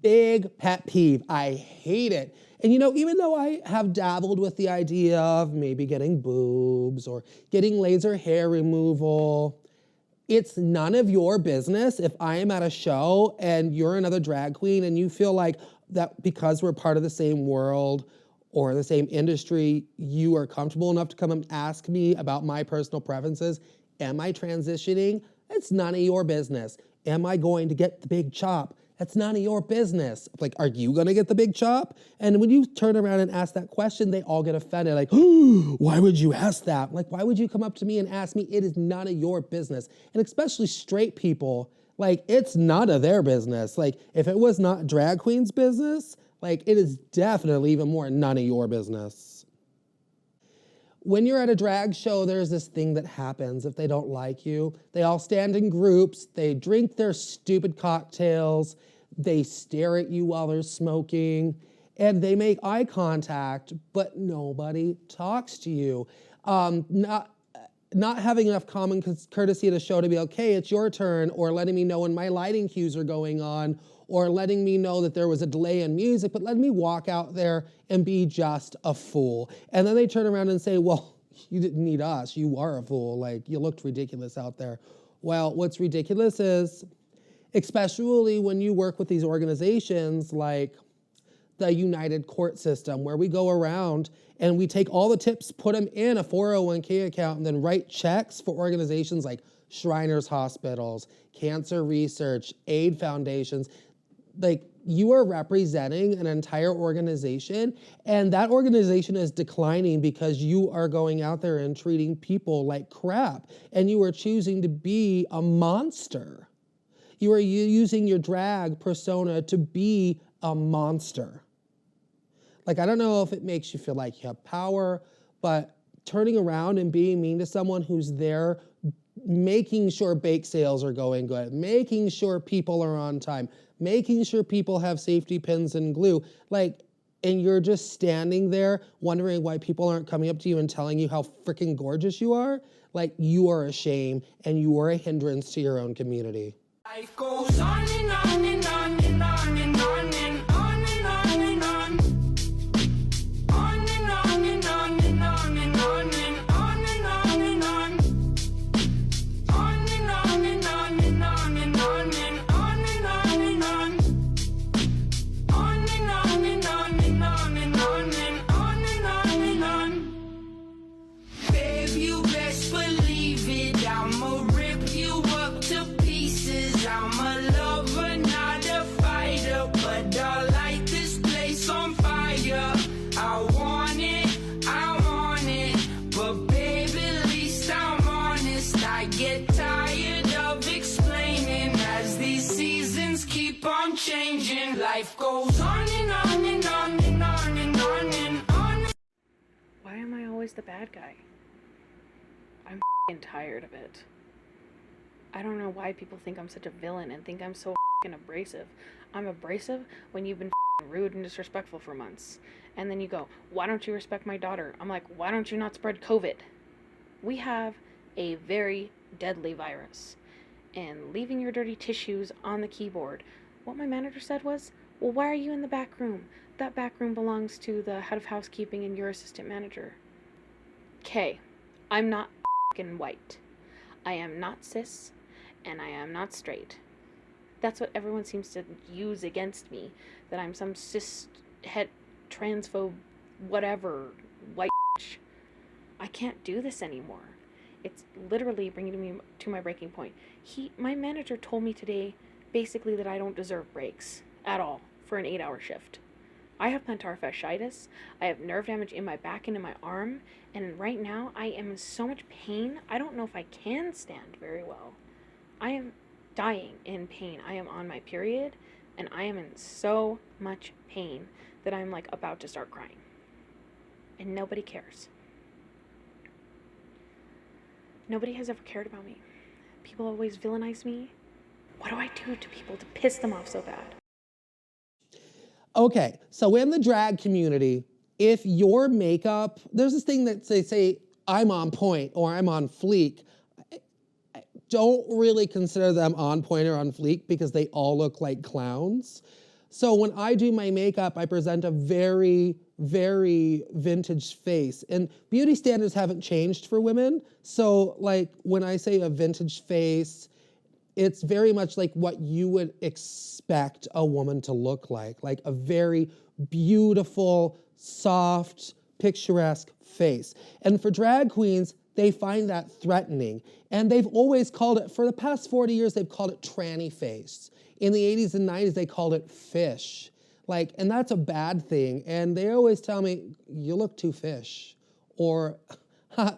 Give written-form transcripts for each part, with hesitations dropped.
Big pet peeve. I hate it. And you know, even though I have dabbled with the idea of maybe getting boobs or getting laser hair removal, it's none of your business if I am at a show and you're another drag queen and you feel like that because we're part of the same world or the same industry, you are comfortable enough to come and ask me about my personal preferences. Am I transitioning? It's none of your business. Am I going to get the big chop? That's none of your business. Like, are you gonna get the big chop? And when you turn around and ask that question, they all get offended. Like, oh, why would you ask that? Like, why would you come up to me and ask me? It is none of your business. And especially straight people, like, it's none of their business. Like, if it was not drag queen's business, like, it is definitely even more none of your business. When you're at a drag show, there's this thing that happens if they don't like you. They all stand in groups, they drink their stupid cocktails, they stare at you while they're smoking, and they make eye contact, but nobody talks to you. Not having enough common courtesy at a show to be, okay, it's your turn, or letting me know when my lighting cues are going on, or letting me know that there was a delay in music, but let me walk out there and be just a fool. And then they turn around and say, well, you didn't need us, you are a fool, like, you looked ridiculous out there. Well, what's ridiculous is, especially when you work with these organizations like the United Court System, where we go around and we take all the tips, put them in a 401k account, and then write checks for organizations like Shriners Hospitals, Cancer Research, aid foundations. Like, you are representing an entire organization, and that organization is declining because you are going out there and treating people like crap, and you are choosing to be a monster. You are using your drag persona to be a monster. Like, I don't know if it makes you feel like you have power, but turning around and being mean to someone who's there, making sure bake sales are going good, making sure people are on time, making sure people have safety pins and glue, like, and you're just standing there wondering why people aren't coming up to you and telling you how freaking gorgeous you are, like, you are a shame and you are a hindrance to your own community. Life goes on and on and on and on and on and on and on and on. On and on and on and on and on and on and on and on. On and on and on and on and on and on and on and on. On and on and on and on and on and on and on and on. Babe, you best believe it, I'ma rip you up to pieces. I'm a lover, not a fighter, but I light this place on fire. I want it, but baby, at least I'm honest. I get tired of explaining as these seasons keep on changing. Life goes on and on and on and on and on and on. Why am I always the bad guy? I'm tired of it. I don't know why people think I'm such a villain and think I'm so abrasive. I'm abrasive when you've been rude and disrespectful for months. And then you go, why don't you respect my daughter? I'm like, why don't you not spread COVID? We have a very deadly virus. And leaving your dirty tissues on the keyboard. What my manager said was, well, why are you in the back room? That back room belongs to the head of housekeeping and your assistant manager. Okay, I'm not white. I am not cis. And I am not straight. That's what everyone seems to use against me, that I'm some cis, het, transphobe, whatever, white bitch. I can't do this anymore. It's literally bringing me to my breaking point. My manager told me today, basically, that I don't deserve breaks at all for an 8-hour shift. I have plantar fasciitis, I have nerve damage in my back and in my arm, and right now I am in so much pain, I don't know if I can stand very well. I am dying in pain. I am on my period, and I am in so much pain that I'm like about to start crying. And nobody cares. Nobody has ever cared about me. People always villainize me. What do I do to people to piss them off so bad? Okay, so in the drag community, if your makeup, there's this thing that they say, I'm on point or I'm on fleek. Don't really consider them on point or on fleek because they all look like clowns. So when I do my makeup, I present a very, very vintage face. And beauty standards haven't changed for women. So like when I say a vintage face, it's very much like what you would expect a woman to look like a very beautiful, soft, picturesque face. And for drag queens, they find that threatening. And they've always called it, for the past 40 years, they've called it tranny face. In the 80s and 90s, they called it fish. Like, and that's a bad thing. And they always tell me, you look too fish. Or,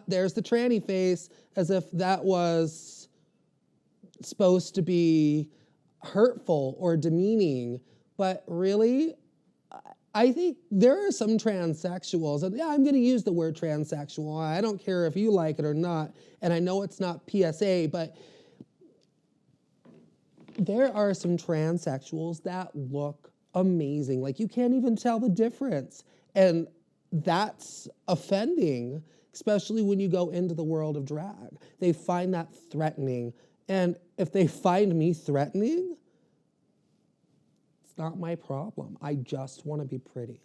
there's the tranny face, as if that was supposed to be hurtful or demeaning. But really, I think there are some transsexuals, and yeah, I'm going to use the word transsexual. I don't care if you like it or not, and I know it's not PSA, but there are some transsexuals that look amazing. Like, you can't even tell the difference. And that's offending, especially when you go into the world of drag. They find that threatening. And if they find me threatening, it's not my problem. I just want to be pretty.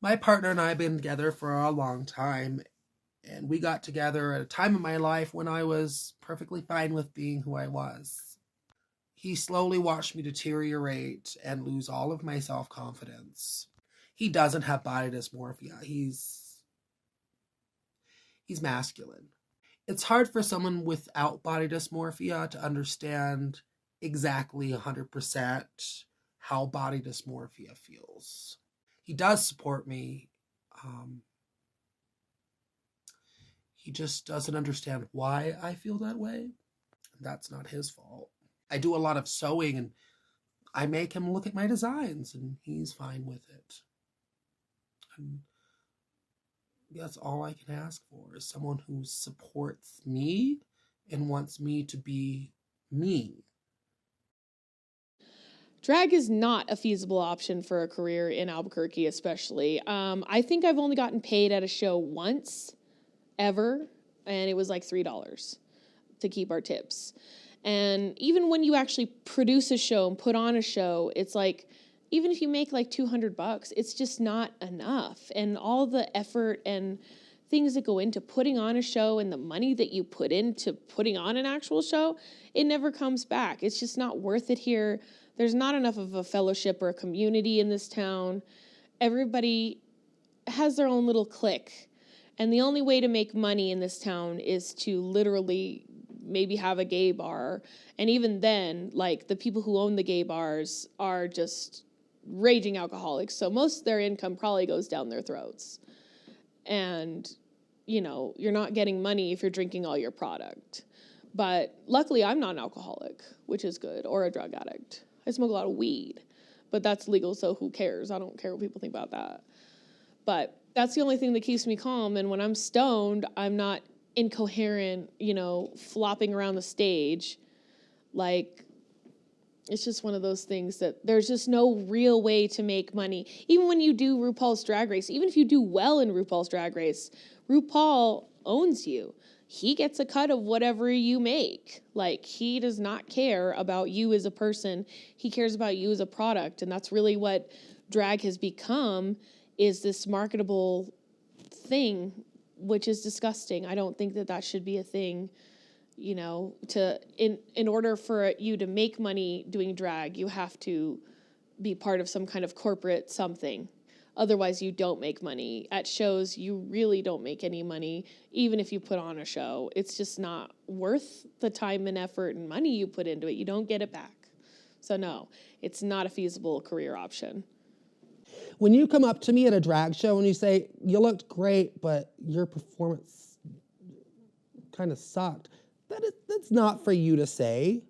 My partner and I have been together for a long time, and we got together at a time in my life when I was perfectly fine with being who I was. He slowly watched me deteriorate and lose all of my self-confidence. He doesn't have body dysmorphia. He's masculine. It's hard for someone without body dysmorphia to understand exactly 100% how body dysmorphia feels. He does support me. He just doesn't understand why I feel that way. That's not his fault. I do a lot of sewing, and I make him look at my designs, and he's fine with it. And that's all I can ask for, is someone who supports me and wants me to be me. Drag is not a feasible option for a career in Albuquerque, especially. I think I've only gotten paid at a show once, ever, and it was like $3 to keep our tips. And even when you actually produce a show and put on a show, it's like, even if you make like $200, it's just not enough. And all the effort and things that go into putting on a show and the money that you put into putting on an actual show, it never comes back. It's just not worth it here. There's not enough of a fellowship or a community in this town. Everybody has their own little clique. And the only way to make money in this town is to literally maybe have a gay bar. And even then, like, the people who own the gay bars are just raging alcoholics. So most of their income probably goes down their throats. And, you know, you're not getting money if you're drinking all your product. But luckily, I'm not an alcoholic, which is good, or a drug addict. I smoke a lot of weed, but that's legal, so who cares? I don't care what people think about that. But that's the only thing that keeps me calm, and when I'm stoned, I'm not incoherent, you know, flopping around the stage. Like, it's just one of those things that there's just no real way to make money. Even when you do RuPaul's Drag Race, even if you do well in RuPaul's Drag Race, RuPaul owns you. He gets a cut of whatever you make. Like, he does not care about you as a person. He cares about you as a product. And that's really what drag has become, is this marketable thing, which is disgusting. I don't think that that should be a thing. You know, in order for you to make money doing drag, you have to be part of some kind of corporate something. Otherwise, you don't make money. At shows, you really don't make any money, even if you put on a show. It's just not worth the time and effort and money you put into it. You don't get it back. So no, it's not a feasible career option. When you come up to me at a drag show and you say, you looked great, but your performance kind of sucked, that's not for you to say.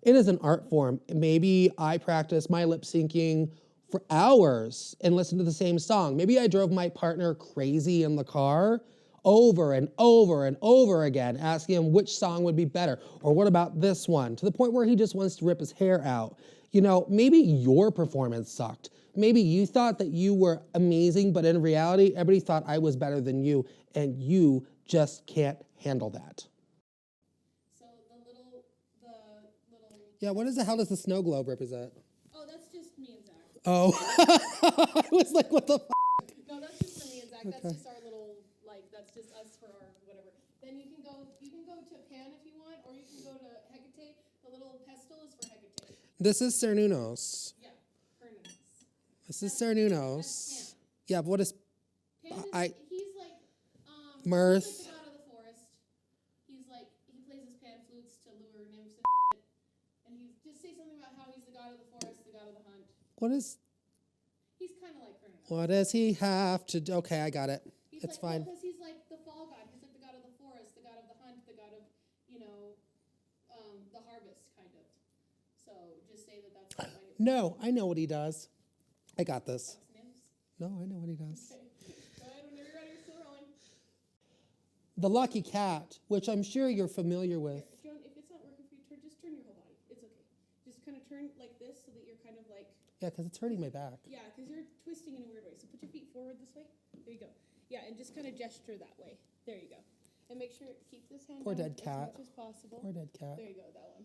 It is an art form. Maybe I practice my lip syncing for hours and listen to the same song. Maybe I drove my partner crazy in the car over and over and over again, asking him which song would be better, or what about this one, to the point where he just wants to rip his hair out. You know, maybe your performance sucked. Maybe you thought that you were amazing, but in reality, everybody thought I was better than you, and you just can't handle that. So the little. Yeah, what the hell does the snow globe represent? Oh, that's just me and Zach. Oh, I was like, what the f***? No, that's just for me and Zach. Okay. That's just our little, that's just us for our whatever. Then you can go to Pan if you want, or you can go to Hecate. The little pestle is for Hecate. This is Cernunnos. Yeah, her name. This is Cernunnos. That's Pan. Yeah, but what is Pan is, he's like, Mirth? he's like the god of the forest. He's like, he plays his pan flutes to lure nymphs and shit. And he's, just say something about how he's the god of the forest, the god of the hunt. What is? He's kind of like Cernunnos. What does he have to do? Okay, I got it. He's It's like, fine. Because he's like the fall god. He's like the god of the forest, the god of the hunt, the god of, the harvest, kind of. So just say that's like No, I know what he does. I got this. nymphs. No, I know what he does. Okay. Go ahead whenever you're ready. You're still rolling. The lucky cat, which I'm sure you're familiar with. Joan, if it's not working for you, just turn your whole body. It's okay. Just kind of turn like this so that you're kind of like. Yeah, because it's hurting my back. Yeah, because you're twisting in a weird way. So put your feet forward this way. There you go. Yeah, and just kind of gesture that way. There you go. And make sure keep this hand Poor down dead cat. as much as possible. Poor dead cat. There you go, that one.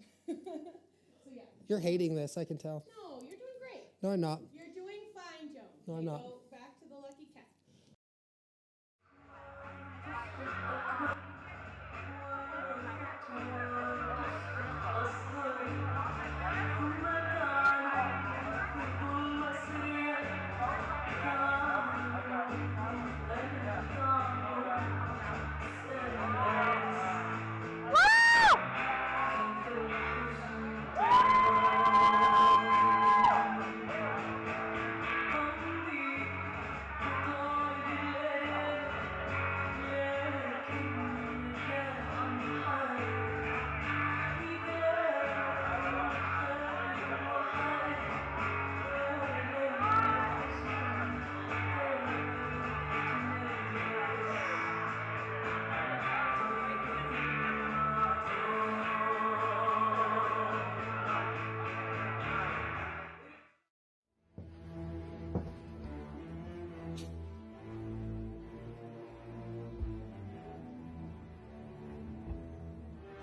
So yeah. You're hating this, I can tell. No, you're doing great. No, I'm not. You're doing fine, Joan. No, I'm You not. Go back to the lucky cat.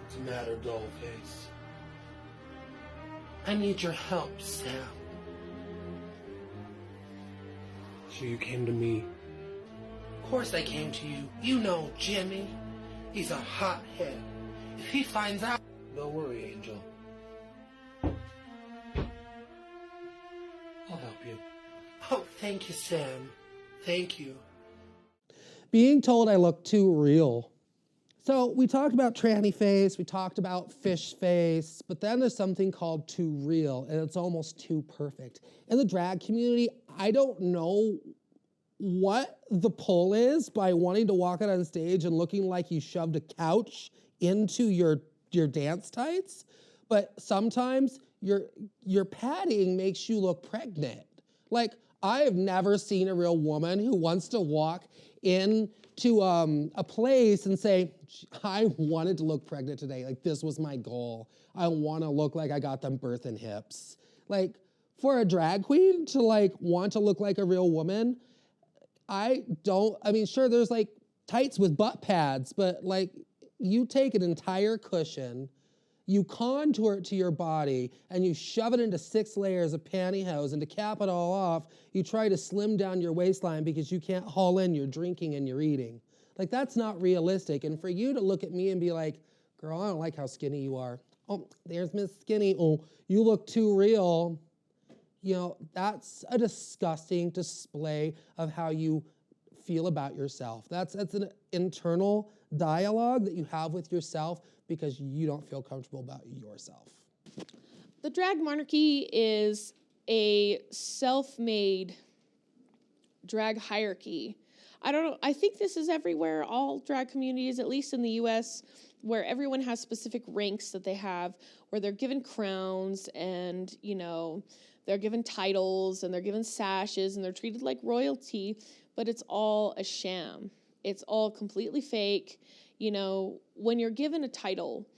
What's the matter, Dollface? I need your help, Sam. So you came to me? Of course I came to you. You know Jimmy. He's a hothead. If he finds out... Don't worry, Angel. I'll help you. Oh, thank you, Sam. Thank you. Being told I look too real. So we talked about tranny face, we talked about fish face, but then there's something called too real, and it's almost too perfect. In the drag community, I don't know what the pull is by wanting to walk out on stage and looking like you shoved a couch into your dance tights, but sometimes your padding makes you look pregnant. Like, I have never seen a real woman who wants to walk into a place and say, I wanted to look pregnant today. Like, this was my goal. I want to look like I got them birthing hips. Like, for a drag queen to like want to look like a real woman, I mean, sure, there's like tights with butt pads, but like you take an entire cushion, you contour it to your body, and you shove it into 6 layers of pantyhose, and to cap it all off, you try to slim down your waistline because you can't haul in your drinking and your eating. Like, that's not realistic. And for you to look at me and be like, girl, I don't like how skinny you are. Oh, there's Miss Skinny. Oh, you look too real. You know, that's a disgusting display of how you feel about yourself. That's an internal dialogue that you have with yourself because you don't feel comfortable about yourself. The drag monarchy is a self-made drag hierarchy. I don't know, I think this is everywhere, all drag communities, at least in the US, where everyone has specific ranks that they have, where they're given crowns and, you know, they're given titles and they're given sashes and they're treated like royalty, but it's all a sham. It's all completely fake. You know, when you're given a title,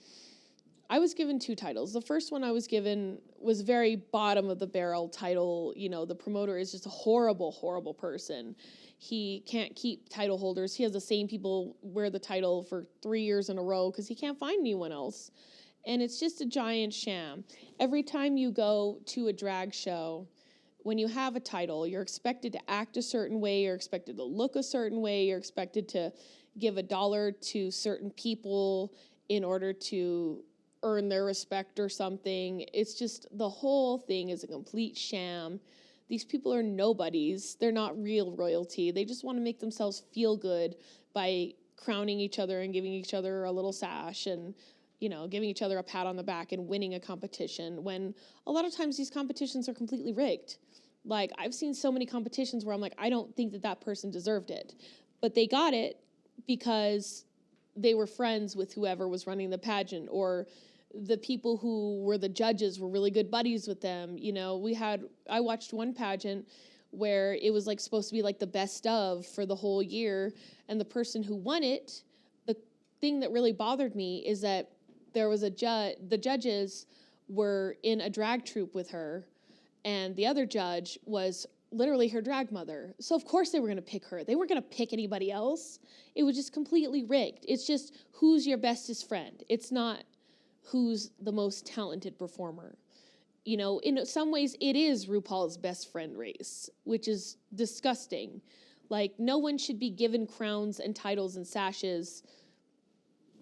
I was given 2 titles. The first one I was given was very bottom of the barrel title. You know, the promoter is just a horrible, horrible person. He can't keep title holders. He has the same people wear the title for 3 years in a row because he can't find anyone else. And it's just a giant sham. Every time you go to a drag show, when you have a title, you're expected to act a certain way, you're expected to look a certain way, you're expected to give $1 to certain people in order to earn their respect or something. It's just, the whole thing is a complete sham. These people are nobodies. They're not real royalty. They just want to make themselves feel good by crowning each other and giving each other a little sash and, you know, giving each other a pat on the back and winning a competition, when a lot of times these competitions are completely rigged. Like, I've seen so many competitions where I'm like, I don't think that that person deserved it. But they got it because they were friends with whoever was running the pageant, or the people who were the judges were really good buddies with them. You know, I watched one pageant where it was like supposed to be like the best of for the whole year. And the person who won it, the thing that really bothered me is that there was the judges were in a drag troupe with her, and the other judge was literally her drag mother. So of course they were going to pick her. They weren't going to pick anybody else. It was just completely rigged. It's just who's your bestest friend. It's not who's the most talented performer. You know, in some ways it is RuPaul's best friend race, which is disgusting. Like, no one should be given crowns and titles and sashes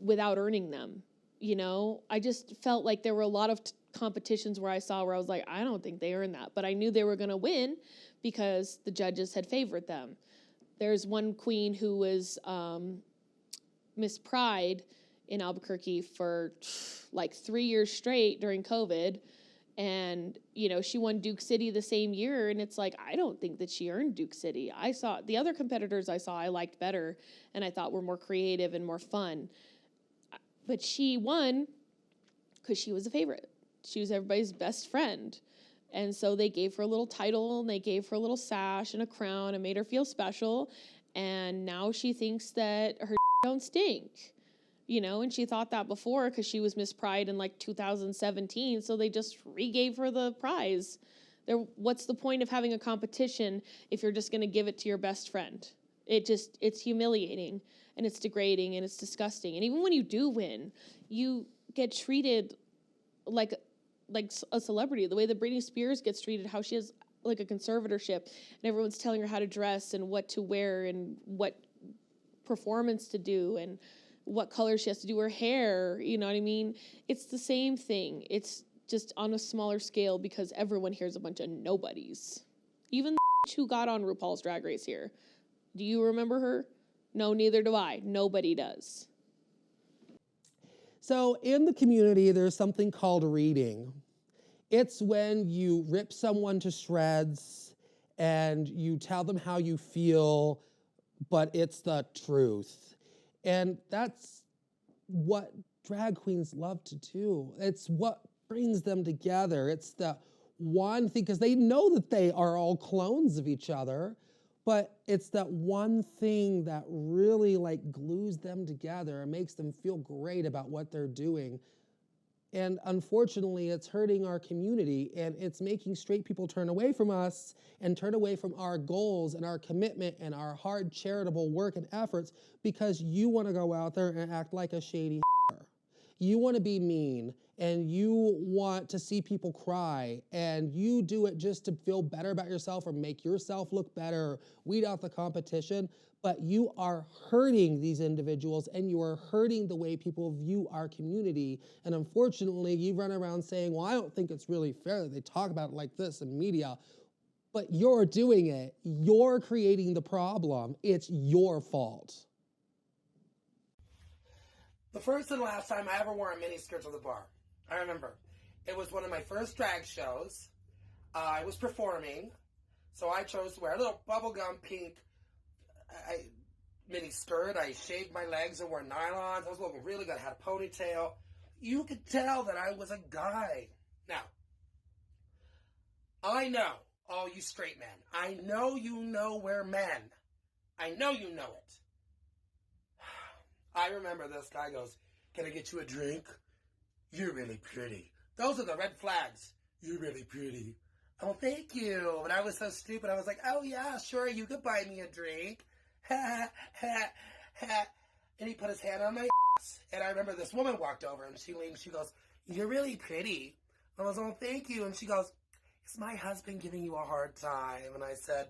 without earning them. You know, I just felt like there were a lot of competitions where I was like, I don't think they earned that. But I knew they were going to win because the judges had favored them. There's one queen who was Miss Pride in Albuquerque for like 3 years straight during COVID. And, you know, she won Duke City the same year. And it's like, I don't think that she earned Duke City. I saw the other competitors I liked better and I thought were more creative and more fun. But she won because she was a favorite. She was everybody's best friend. And so they gave her a little title and they gave her a little sash and a crown and made her feel special. And now she thinks that her don't stink. You know, and she thought that before because she was Miss Pride in like 2017. So they just re-gave her the prize. What's the point of having a competition if you're just going to give it to your best friend? It's humiliating and it's degrading and it's disgusting. And even when you do win, you get treated like a celebrity. The way that Britney Spears gets treated, how she has like a conservatorship and everyone's telling her how to dress and what to wear and what performance to do and what color she has to do her hair. You know what I mean? It's the same thing. It's just on a smaller scale because everyone here's a bunch of nobodies. Even the who got on RuPaul's Drag Race here. Do you remember her? No, neither do I. Nobody does. So in the community, there's something called reading. It's when you rip someone to shreds and you tell them how you feel, but it's the truth. And that's what drag queens love to do. It's what brings them together. It's the one thing, because they know that they are all clones of each other, but it's that one thing that really like glues them together and makes them feel great about what they're doing. And unfortunately, it's hurting our community and it's making straight people turn away from us and turn away from our goals and our commitment and our hard charitable work and efforts because you want to go out there and act like a shady. You want to be mean, and you want to see people cry, and you do it just to feel better about yourself or make yourself look better, weed out the competition, but you are hurting these individuals, and you are hurting the way people view our community. And unfortunately, you run around saying, well, I don't think it's really fair that they talk about it like this in media. But you're doing it. You're creating the problem. It's your fault. The first and last time I ever wore a mini skirt to the bar, I remember. It was one of my first drag shows. I was performing, so I chose to wear a little bubblegum pink mini skirt. I shaved my legs and wore nylons. I was looking really good. I had a ponytail. You could tell that I was a guy. Now, I know, all you straight men, I know you know we're men. I know you know it. I remember this guy goes, can I get you a drink? You're really pretty. Those are the red flags. You're really pretty. Oh, thank you. But I was so stupid. I was like, oh, yeah, sure, you could buy me a drink. Ha, ha, ha. And he put his hand on my ass. And I remember this woman walked over, and she leaned, she goes, you're really pretty. I was, oh, thank you. And she goes, is my husband giving you a hard time? And I said,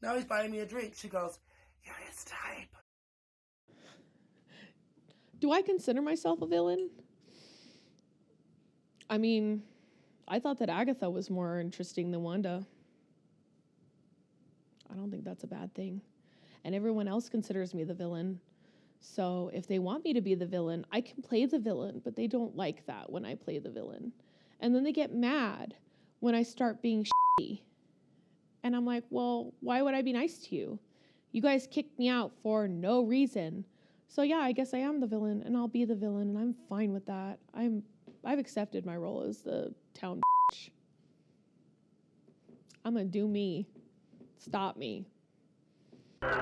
no, he's buying me a drink. She goes, you're his type. Do I consider myself a villain? I mean, I thought that Agatha was more interesting than Wanda. I don't think that's a bad thing. And everyone else considers me the villain. So if they want me to be the villain, I can play the villain, but they don't like that when I play the villain. And then they get mad when I start being shitty. And I'm like, well, why would I be nice to you? You guys kicked me out for no reason. So yeah, I guess I am the villain, and I'll be the villain, and I'm fine with that. I've accepted my role as the town bitch. I'm gonna do me. Stop me. I'm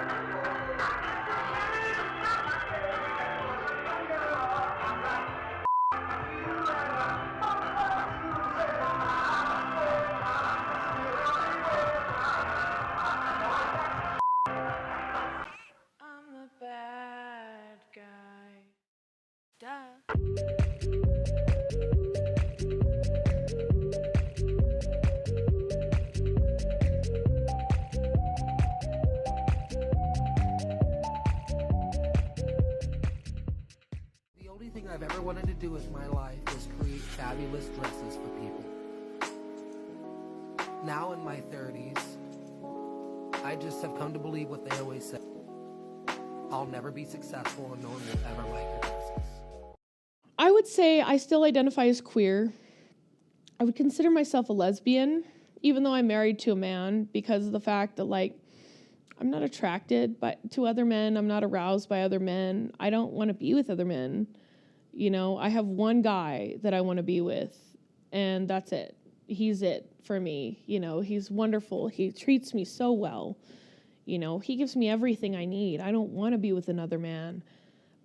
the bad guy. Duh. The only thing I've ever wanted to do with my life is create fabulous dresses for people. Now in my 30s, I just have come to believe what they always say. I'll never be successful and no one will ever like your dresses. I would say I still identify as queer. I would consider myself a lesbian, even though I'm married to a man, because of the fact that, like, I'm not attracted to other men. I'm not aroused by other men. I don't want to be with other men. You know, I have one guy that I want to be with, and that's it. He's it for me. You know, he's wonderful. He treats me so well. You know, he gives me everything I need. I don't want to be with another man.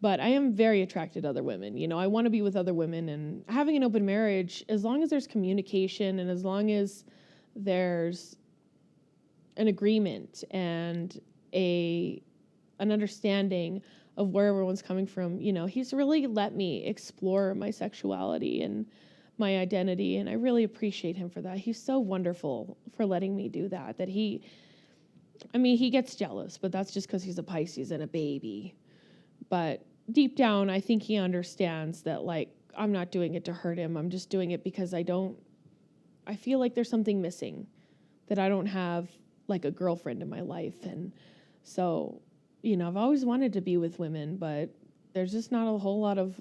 But I am very attracted to other women. You know, I want to be with other women, and having an open marriage, as long as there's communication and as long as there's an agreement and an understanding of where everyone's coming from, you know, he's really let me explore my sexuality and my identity, and I really appreciate him for that. He's so wonderful for letting me do that, he gets jealous, but that's just because he's a Pisces and a baby. But deep down, I think he understands that, like, I'm not doing it to hurt him. I'm just doing it because I feel like there's something missing, that I don't have, like, a girlfriend in my life. And so, you know, I've always wanted to be with women, but there's just not a whole lot of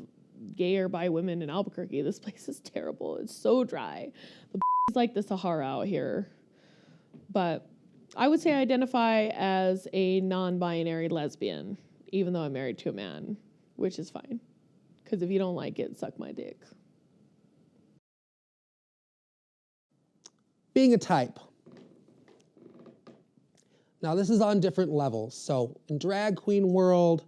gay or bi women in Albuquerque. This place is terrible. It's so dry. The is like the Sahara out here. But I would say I identify as a non-binary lesbian, even though I'm married to a man, which is fine. Because if you don't like it, suck my dick. Being a type. Now, this is on different levels. So in drag queen world,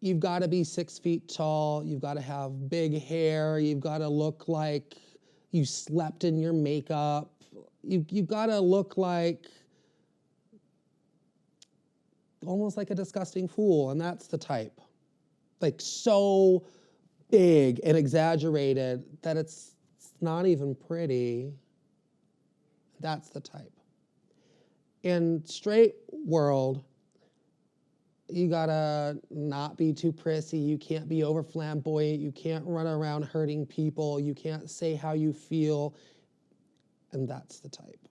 you've got to be 6 feet tall. You've got to have big hair. You've got to look like you slept in your makeup. You've got to look like almost like a disgusting fool, and that's the type. Like, so big and exaggerated that it's not even pretty. That's the type. In straight world, you gotta not be too prissy. You can't be over flamboyant. You can't run around hurting people. You can't say how you feel. And that's the type.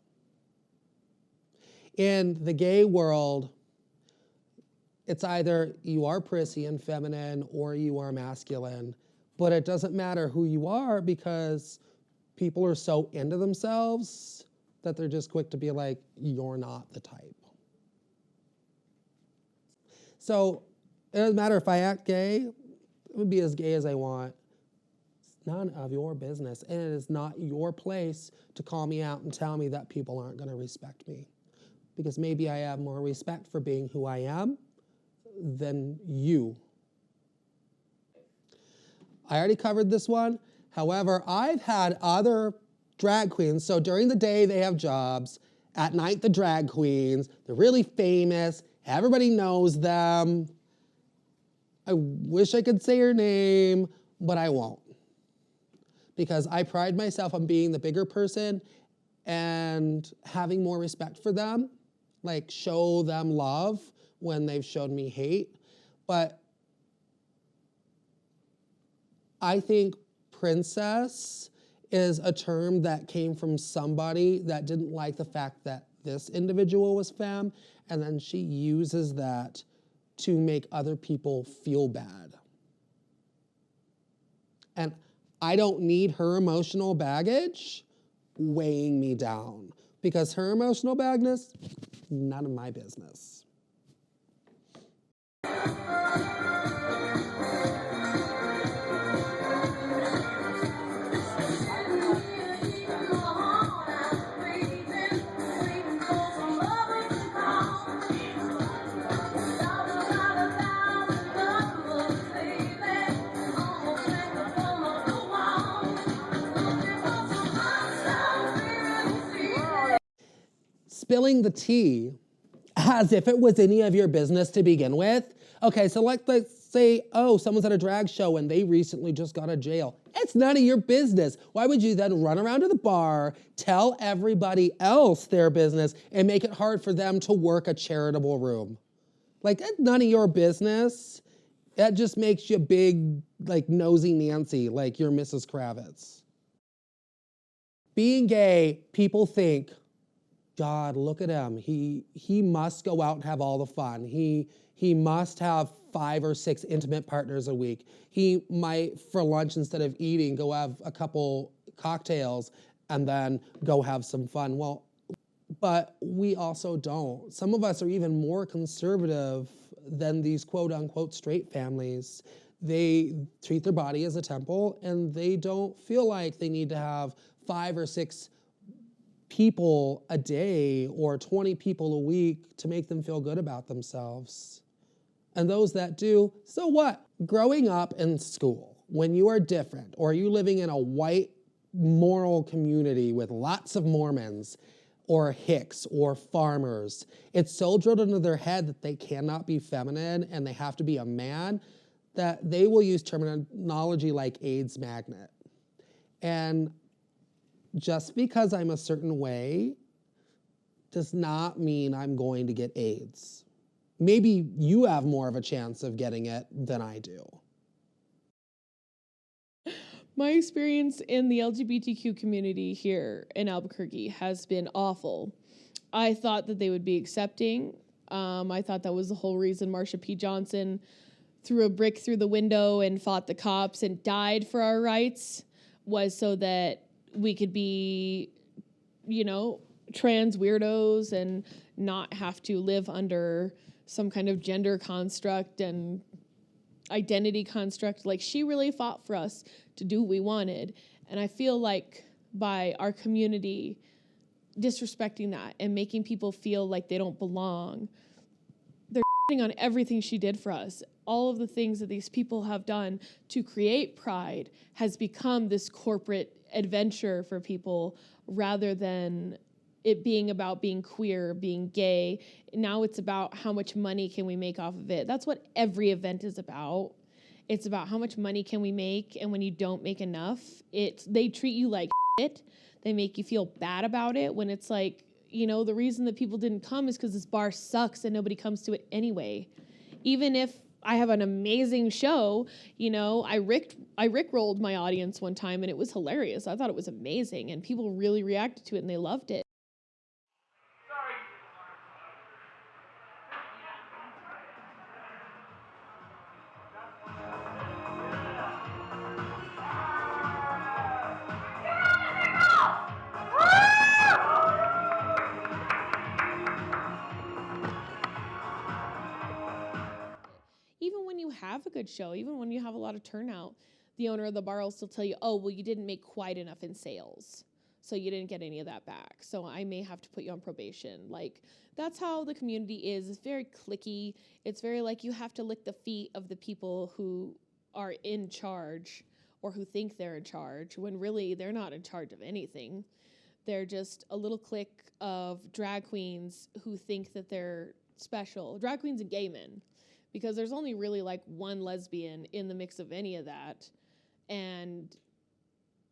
In the gay world, it's either you are prissy and feminine or you are masculine. But it doesn't matter who you are because people are so into themselves that they're just quick to be like, you're not the type. So it doesn't matter if I act gay, I would be as gay as I want. It's none of your business. And it is not your place to call me out and tell me that people aren't going to respect me. Because maybe I have more respect for being who I am than you. I already covered this one. However, I've had other drag queens. So during the day, they have jobs. At night, the drag queens. They're really famous. Everybody knows them. I wish I could say her name, but I won't. Because I pride myself on being the bigger person and having more respect for them. Like, show them love when they've showed me hate. But I think princess is a term that came from somebody that didn't like the fact that this individual was femme, and then she uses that to make other people feel bad. And I don't need her emotional baggage weighing me down, because her emotional baggage, none of my business. Spilling the tea as if it was any of your business to begin with. Okay, so let's say, oh, someone's at a drag show and they recently just got out of jail. It's none of your business. Why would you then run around to the bar, tell everybody else their business, and make it hard for them to work a charitable room? Like, that's none of your business. That just makes you big, like, nosy Nancy, like you're Mrs. Kravitz. Being gay, people think, God, look at him. He must go out and have all the fun. He must have 5 or 6 intimate partners a week. He might, for lunch, instead of eating, go have a couple cocktails and then go have some fun. Well, but we also don't. Some of us are even more conservative than these quote unquote straight families. They treat their body as a temple and they don't feel like they need to have 5 or 6 people a day or 20 people a week to make them feel good about themselves. And those that do, so what? Growing up in school, when you are different, or you living in a white moral community with lots of Mormons, or Hicks, or farmers, it's so drilled into their head that they cannot be feminine and they have to be a man, that they will use terminology like AIDS magnet. And just because I'm a certain way does not mean I'm going to get AIDS. Maybe you have more of a chance of getting it than I do. My experience in the LGBTQ community here in Albuquerque has been awful. I thought that they would be accepting. I thought that was the whole reason Marsha P. Johnson threw a brick through the window and fought the cops and died for our rights, was so that we could be, trans weirdos and not have to live under some kind of gender construct and identity construct. Like, she really fought for us to do what we wanted. And I feel like by our community disrespecting that and making people feel like they don't belong, they're on everything she did for us. All of the things that these people have done to create Pride has become this corporate adventure for people rather than it being about being queer, being gay. Now it's about how much money can we make off of it. That's what every event is about. It's about how much money can we make, and when you don't make enough, they treat you like shit. They make you feel bad about it when it's like, you know, the reason that people didn't come is because this bar sucks and nobody comes to it anyway. Even if I have an amazing show, you know, I rickrolled my audience one time and it was hilarious. I thought it was amazing and people really reacted to it and they loved it. Even when you have a good show, even when you have a lot of turnout, the owner of the bar will still tell you, oh, well, you didn't make quite enough in sales, so you didn't get any of that back. So I may have to put you on probation. Like, that's how the community is. It's very cliquey. It's very like you have to lick the feet of the people who are in charge or who think they're in charge, when really they're not in charge of anything. They're just a little clique of drag queens who think that they're special. Drag queens and gay men. Because there's only really like one lesbian in the mix of any of that. And,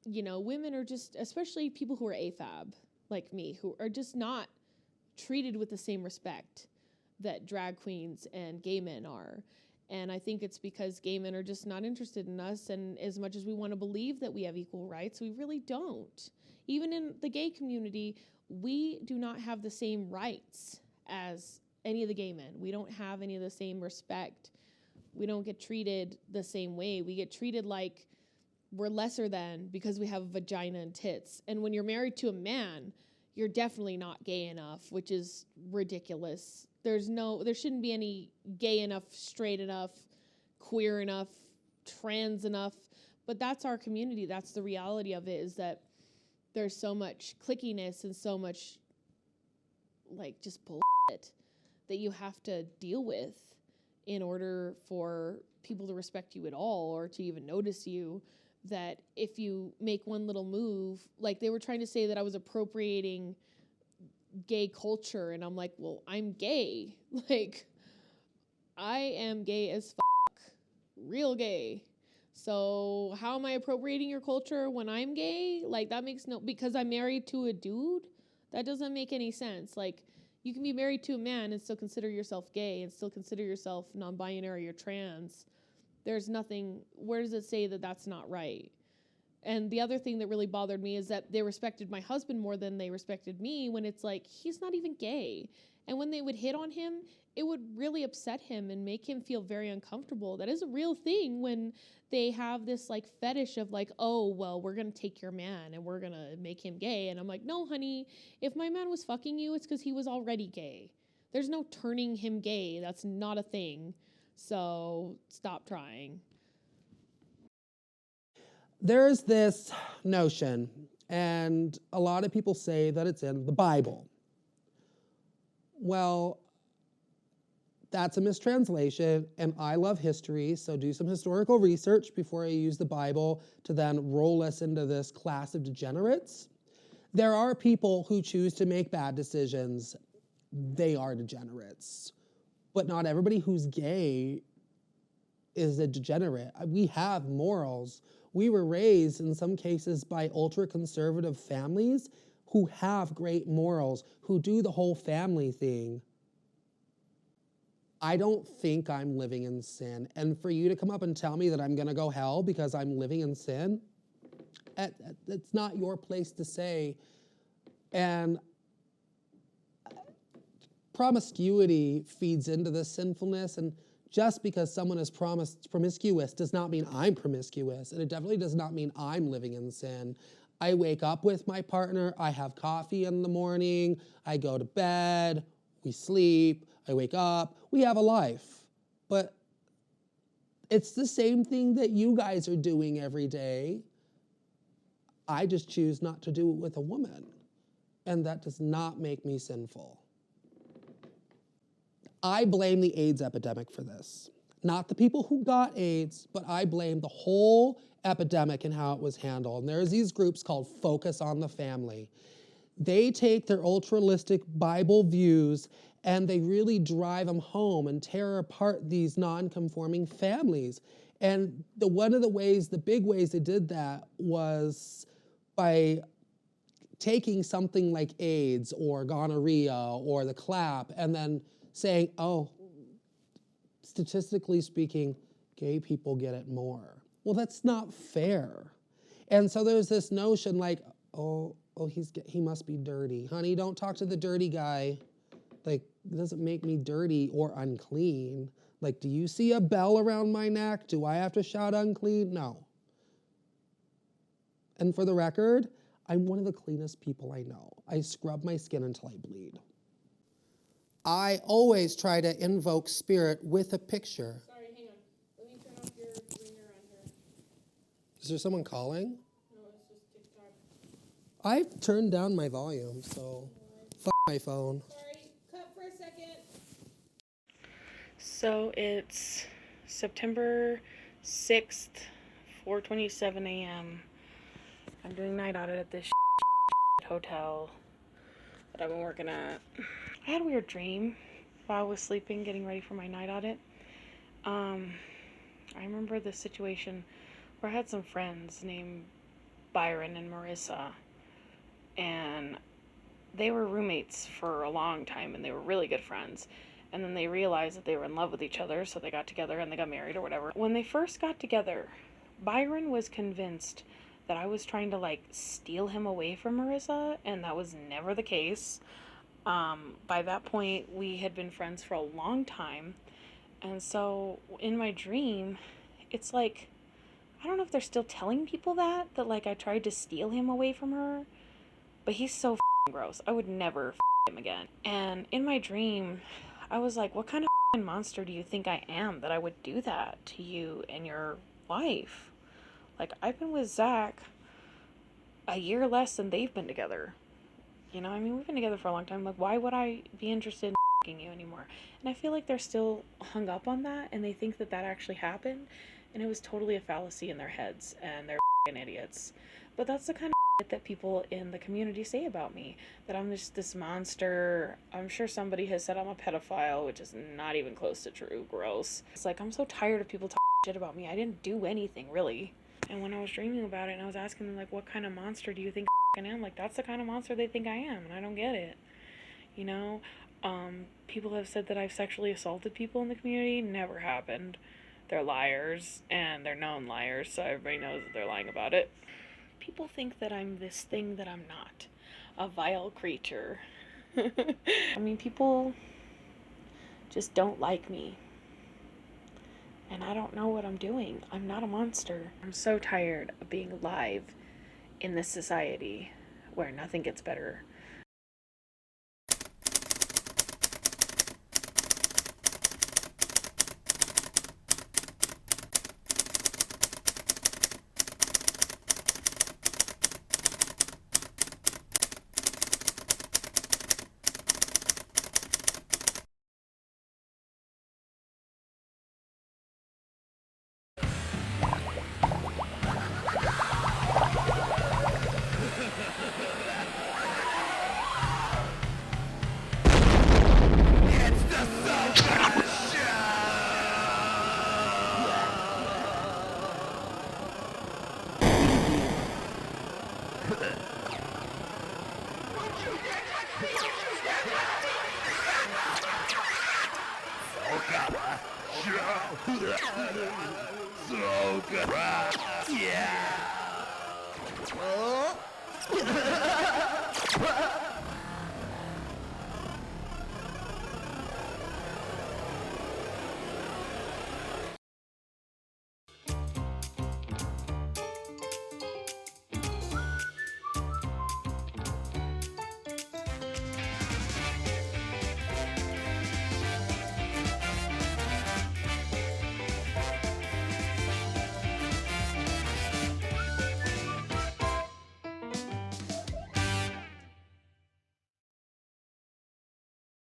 you know, women are just, especially people who are AFAB, like me, who are just not treated with the same respect that drag queens and gay men are. And I think it's because gay men are just not interested in us. And as much as we want to believe that we have equal rights, we really don't. Even in the gay community, we do not have the same rights as any of the gay men. We don't have any of the same respect. We don't get treated the same way. We get treated like we're lesser than because we have a vagina and tits. And when you're married to a man, you're definitely not gay enough, which is ridiculous. There shouldn't be any gay enough, straight enough, queer enough, trans enough. But that's our community. That's the reality of it, is that there's so much clickiness and so much like just bullshit that you have to deal with in order for people to respect you at all or to even notice you. That if you make one little move, like they were trying to say that I was appropriating gay culture, and I'm like, well, I'm gay. Like, I am gay as fuck. Real gay. So how am I appropriating your culture when I'm gay? Like, that makes because I'm married to a dude? That doesn't make any sense. Like, you can be married to a man and still consider yourself gay and still consider yourself non-binary or trans. There's nothing, where does it say that that's not right? And the other thing that really bothered me is that they respected my husband more than they respected me, when it's like, he's not even gay. And when they would hit on him, it would really upset him and make him feel very uncomfortable. That is a real thing when they have this like fetish of like, oh, well, we're going to take your man and we're going to make him gay. And I'm like, no, honey, if my man was fucking you, it's because he was already gay. There's no turning him gay. That's not a thing. So stop trying. There's this notion, and a lot of people say that it's in the Bible. Well, that's a mistranslation, and I love history, so do some historical research before I use the Bible to then roll us into this class of degenerates. There are people who choose to make bad decisions. They are degenerates. But not everybody who's gay is a degenerate. We have morals. We were raised, in some cases, by ultra-conservative families who have great morals, who do the whole family thing. I don't think I'm living in sin. And for you to come up and tell me that I'm going to go hell because I'm living in sin, it's not your place to say. And promiscuity feeds into this sinfulness, and just because someone is promiscuous does not mean I'm promiscuous, and it definitely does not mean I'm living in sin. I wake up with my partner, I have coffee in the morning, I go to bed, we sleep, I wake up, we have a life. But it's the same thing that you guys are doing every day. I just choose not to do it with a woman, and that does not make me sinful. I blame the AIDS epidemic for this. Not the people who got AIDS, but I blame the whole epidemic and how it was handled. And there's these groups called Focus on the Family. They take their ultralistic Bible views and they really drive them home and tear apart these non-conforming families. And one of the big ways they did that was by taking something like AIDS or gonorrhea or the clap and then saying, oh, statistically speaking, gay people get it more. Well, that's not fair. And so there's this notion like, oh, he must be dirty. Honey, don't talk to the dirty guy. Like, it doesn't make me dirty or unclean. Like, do you see a bell around my neck? Do I have to shout unclean? No. And for the record, I'm one of the cleanest people I know. I scrub my skin until I bleed. I always try to invoke spirit with a picture. Sorry, hang on. Let me turn off your ringer on her. Is there someone calling? No, it's just TikTok. I've turned down my volume, so fuck my phone. Sorry, cut for a second. So it's September 6th, 4:27 a.m. I'm doing night audit at this hotel that I've been working at. I had a weird dream while I was sleeping, getting ready for my night audit. I remember the situation where I had some friends named Byron and Marissa, and they were roommates for a long time, and they were really good friends. And then they realized that they were in love with each other, so they got together and they got married or whatever. When they first got together, Byron was convinced that I was trying to like steal him away from Marissa, and that was never the case. By that point, we had been friends for a long time, and so in my dream, it's like, I don't know if they're still telling people that like I tried to steal him away from her, but he's so gross. I would never him again. And in my dream, I was like, what kind of monster do you think I am that I would do that to you and your wife? Like, I've been with Zach a year less than they've been together. You know, I mean, we've been together for a long time. Like, why would I be interested in you anymore? And I feel like they're still hung up on that, and they think that that actually happened, and it was totally a fallacy in their heads, and they're idiots. But that's the kind of that people in the community say about me, that I'm just this monster. I'm sure somebody has said I'm a pedophile, which is not even close to true. Gross. It's like, I'm so tired of people talking shit about me. I didn't do anything, really. And when I was dreaming about it, and I was asking them, like, what kind of monster do you think I am? Like, that's the kind of monster they think I am, and I don't get it. You know? People have said that I've sexually assaulted people in the community. Never happened. They're liars, and they're known liars, so everybody knows that they're lying about it. People think that I'm this thing that I'm not. A vile creature. I mean, people just don't like me. And I don't know what I'm doing. I'm not a monster. I'm so tired of being alive in this society where nothing gets better.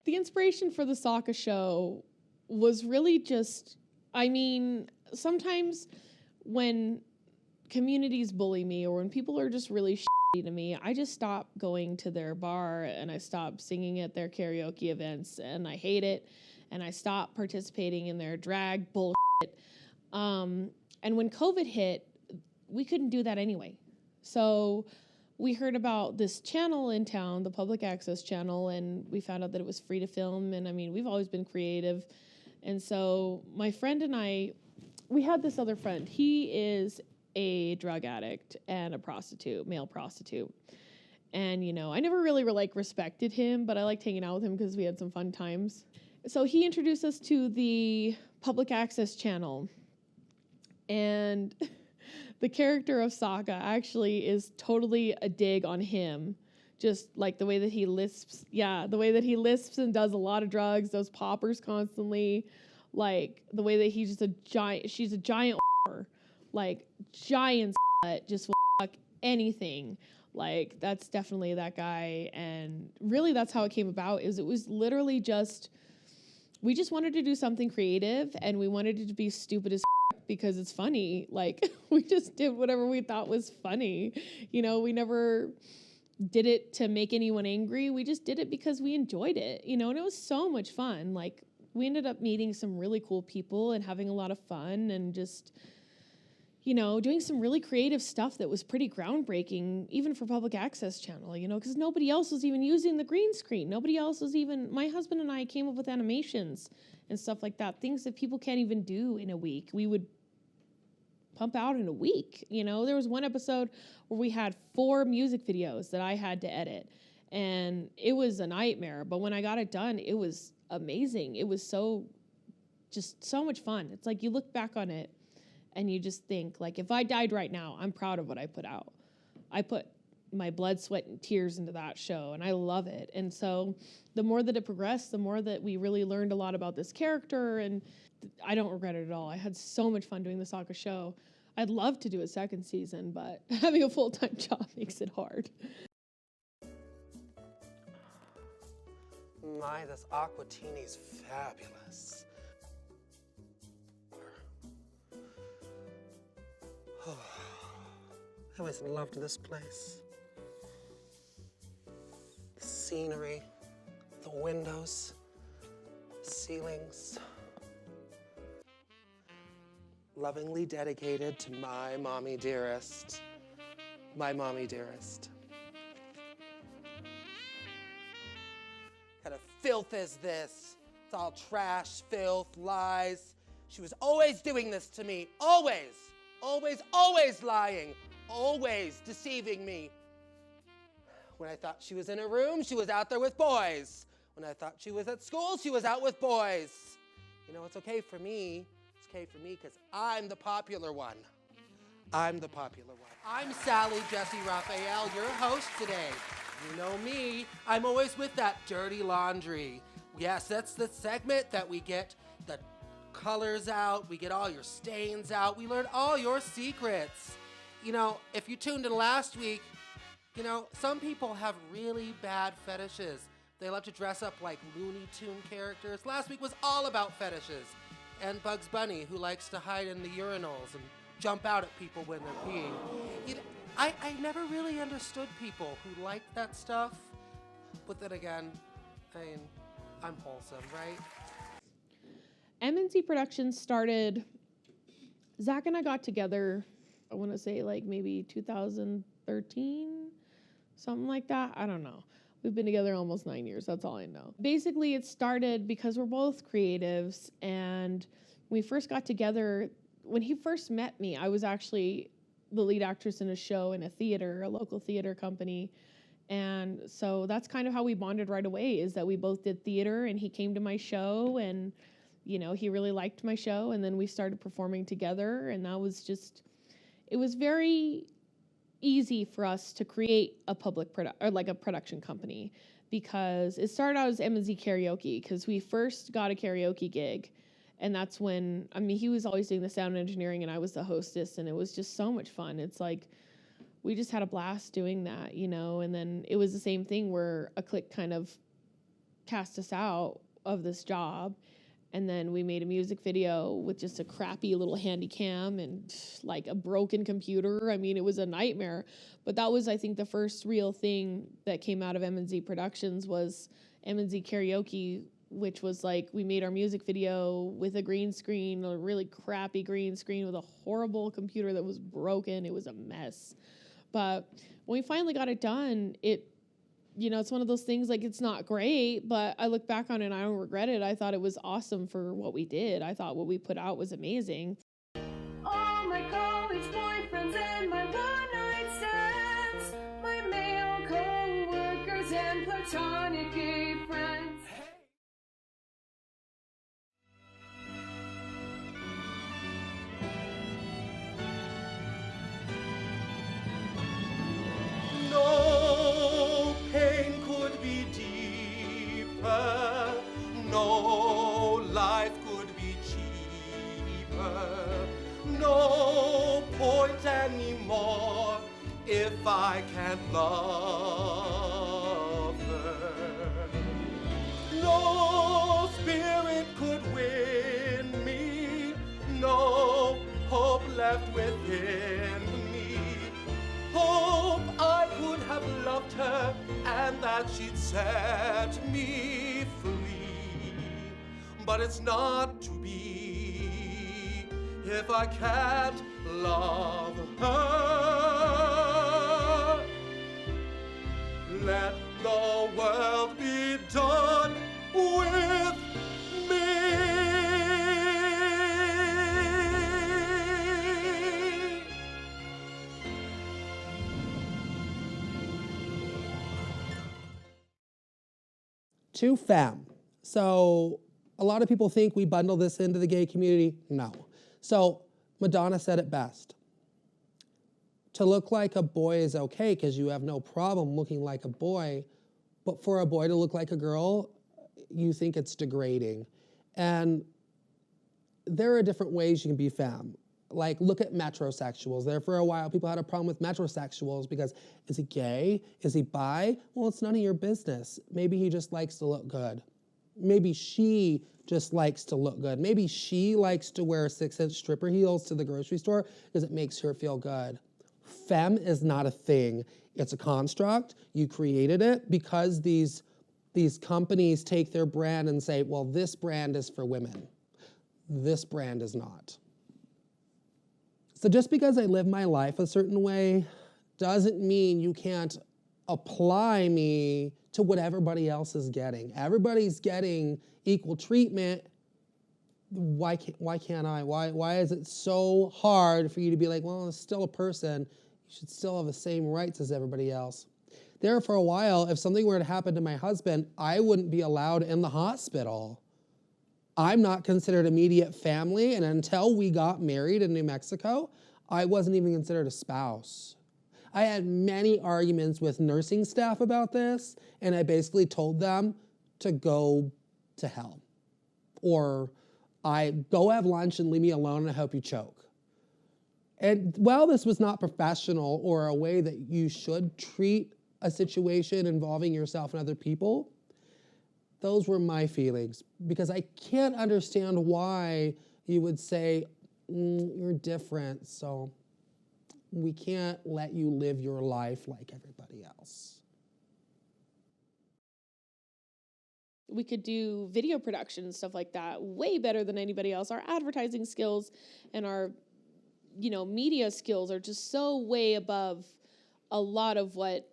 The inspiration for the Sokka show was really just, I mean, sometimes when communities bully me or when people are just really shitty to me, I just stop going to their bar and I stop singing at their karaoke events and I hate it and I stop participating in their drag bullshit. And when COVID hit, we couldn't do that anyway. So we heard about this channel in town, the Public Access Channel, and we found out that it was free to film. And I mean, we've always been creative. And so my friend and I, we had this other friend. He is a drug addict and a prostitute, male prostitute. And, you know, I never really respected him, but I liked hanging out with him because we had some fun times. So he introduced us to the Public Access Channel. And the character of Sokka actually is totally a dig on him. Just like the way that he lisps. Yeah, the way that he lisps and does a lot of drugs, does poppers constantly. Like the way that he's just a giant, she's a giant like giant just fuck anything. Like that's definitely that guy. And really that's how it came about. It was literally just, we just wanted to do something creative and we wanted it to be stupid as because it's funny. Like we just did whatever we thought was funny. You know, we never did it to make anyone angry. We just did it because we enjoyed it, you know, and it was so much fun. Like we ended up meeting some really cool people and having a lot of fun and just, you know, doing some really creative stuff that was pretty groundbreaking, even for Public Access Channel, you know, because nobody else was even using the green screen. Nobody else was even, my husband and I came up with animations and stuff like that, things that people can't even do in a week. We would pump out in a week. You know, there was one episode where we had 4 music videos that I had to edit and it was a nightmare. But when I got it done, it was amazing. It was just so much fun. It's like you look back on it and you just think like, if I died right now, I'm proud of what I put out. I put my blood, sweat, and tears into that show and I love it. And so the more that it progressed, the more that we really learned a lot about this character and I don't regret it at all. I had so much fun doing the Sokka show. I'd love to do a second season, but having a full-time job makes it hard. My, this aquatini's fabulous. I always loved this place. The scenery, the windows, the ceilings. Lovingly dedicated to my mommy dearest. My mommy dearest. What kind of filth is this? It's all trash, filth, lies. She was always doing this to me. Always. Always, always lying. Always deceiving me. When I thought she was in her room, she was out there with boys. When I thought she was at school, she was out with boys. You know, it's okay for me. It's okay for me because I'm the popular one. I'm the popular one. I'm Sally Jessie Raphael, your host today. You know me, I'm always with that dirty laundry. Yes, that's the segment that we get the colors out, we get all your stains out, we learn all your secrets. You know, if you tuned in last week, you know, some people have really bad fetishes. They love to dress up like Looney Tune characters. Last week was all about fetishes. And Bugs Bunny, who likes to hide in the urinals and jump out at people when they're peeing. You know, I never really understood people who liked that stuff. But then again, I mean, I'm wholesome, right? MNC Productions started, Zach and I got together, I want to say like maybe 2013, something like that. I don't know. We've been together almost 9 years. That's all I know. Basically, it started because we're both creatives. And when we first got together, when he first met me, I was actually the lead actress in a show in a theater, a local theater company. And so that's kind of how we bonded right away, is that we both did theater and he came to my show and, you know, he really liked my show. And then we started performing together. And that was just, it was very easy for us to create a a production company, because it started out as M&Z Karaoke, because we first got a karaoke gig. And that's when, I mean, he was always doing the sound engineering and I was the hostess, and it was just so much fun. It's like, we just had a blast doing that, you know, and then it was the same thing where a clique kind of cast us out of this job. And then we made a music video with just a crappy little handy cam and like a broken computer. I mean, it was a nightmare. But that was, I think, the first real thing that came out of M&Z Productions was M&Z Karaoke which was like we made our music video with a green screen, a really crappy green screen with a horrible computer that was broken. It was a mess. But when we finally got it done, it's one of those things, like, it's not great, but I look back on it and I don't regret it. I thought it was awesome for what we did. I thought what we put out was amazing. All my college boyfriends and my one-night stands, my male co-workers and platonic gay friends. No pain could be deeper, no life could be cheaper, no point anymore if I can't love her. No spirit could win me, no hope left within me. Hope I could have loved her and that she'd set me free. But it's not to be if I can't love her. Let the world be done with me. To femme. So a lot of people think we bundle this into the gay community. No. So Madonna said it best. To look like a boy is okay because you have no problem looking like a boy, but for a boy to look like a girl, you think it's degrading. And there are different ways you can be femme. Like, look at metrosexuals. There for a while, people had a problem with metrosexuals because, is he gay? Is he bi? Well, it's none of your business. Maybe he just likes to look good. Maybe she just likes to look good. Maybe she likes to wear 6-inch stripper heels to the grocery store because it makes her feel good. Femme is not a thing. It's a construct. You created it because these companies take their brand and say, well, this brand is for women. This brand is not. So just because I live my life a certain way doesn't mean you can't apply me to what everybody else is getting. Everybody's getting equal treatment. Why can't I? Why is it so hard for you to be like, well, it's still a person. You should still have the same rights as everybody else. There for a while, if something were to happen to my husband, I wouldn't be allowed in the hospital. I'm not considered immediate family, and until we got married in New Mexico, I wasn't even considered a spouse. I had many arguments with nursing staff about this, and I basically told them to go to hell. Or go have lunch and leave me alone and I hope you choke. And while this was not professional or a way that you should treat a situation involving yourself and other people, those were my feelings, because I can't understand why you would say, you're different, so we can't let you live your life like everybody else. We could do video production and stuff like that way better than anybody else. Our advertising skills and our, media skills are just so way above a lot of what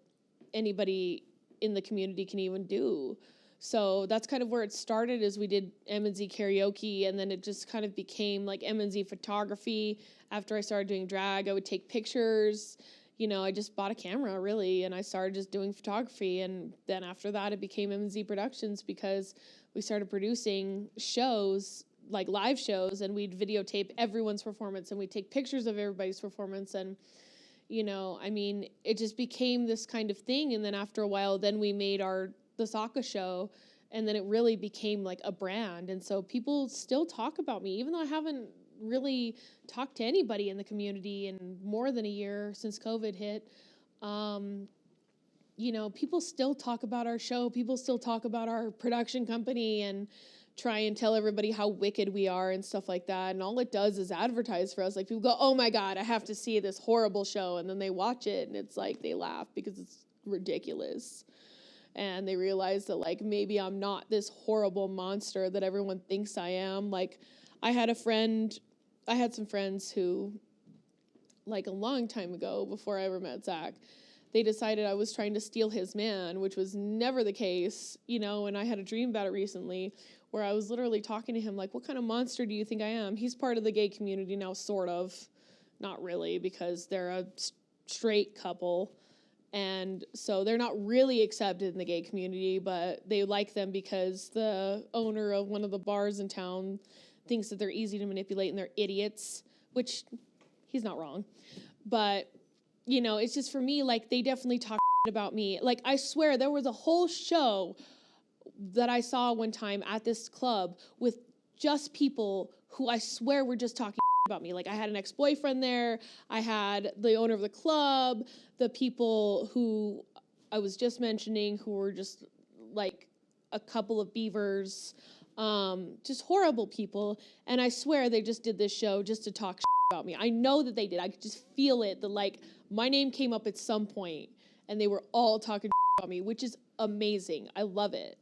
anybody in the community can even do. So that's kind of where it started, is we did M&Z karaoke, and then it just kind of became like M&Z photography. After I started doing drag, I would take pictures. I just bought a camera, really, and I started just doing photography. And then after that, it became M&Z Productions, because we started producing shows, like live shows, and we'd videotape everyone's performance, and we'd take pictures of everybody's performance. And, it just became this kind of thing. And then after a while, then we made the Sokka show, and then it really became like a brand. And so people still talk about me, even though I haven't really talked to anybody in the community in more than a year since COVID hit. People still talk about our show. People still talk about our production company and try and tell everybody how wicked we are and stuff like that. And all it does is advertise for us. Like, people go, oh my God, I have to see this horrible show. And then they watch it and it's like they laugh because it's ridiculous. and they realize that like maybe I'm not this horrible monster that everyone thinks I am. Like I had some friends who, like a long time ago, before I ever met Zach, they decided I was trying to steal his man, which was never the case, you know, and I had a dream about it recently where I was literally talking to him like, what kind of monster do you think I am? He's part of the gay community now, sort of. Not really, because they're a straight couple, and so they're not really accepted in the gay community, but they like them because the owner of one of the bars in town thinks that they're easy to manipulate and they're idiots, which he's not wrong. But, you know, it's just for me, like, they definitely talk about me. Like, I swear there was a whole show that I saw one time at this club with just people who I swear were just talking about me. Like, I had an ex-boyfriend there, I had the owner of the club, the people who I was just mentioning who were just like a couple of beavers, just horrible people, and I swear they just did this show just to talk about me. I know that they did. I could just feel it, that like my name came up at some point and they were all talking about me, which is amazing. I love it.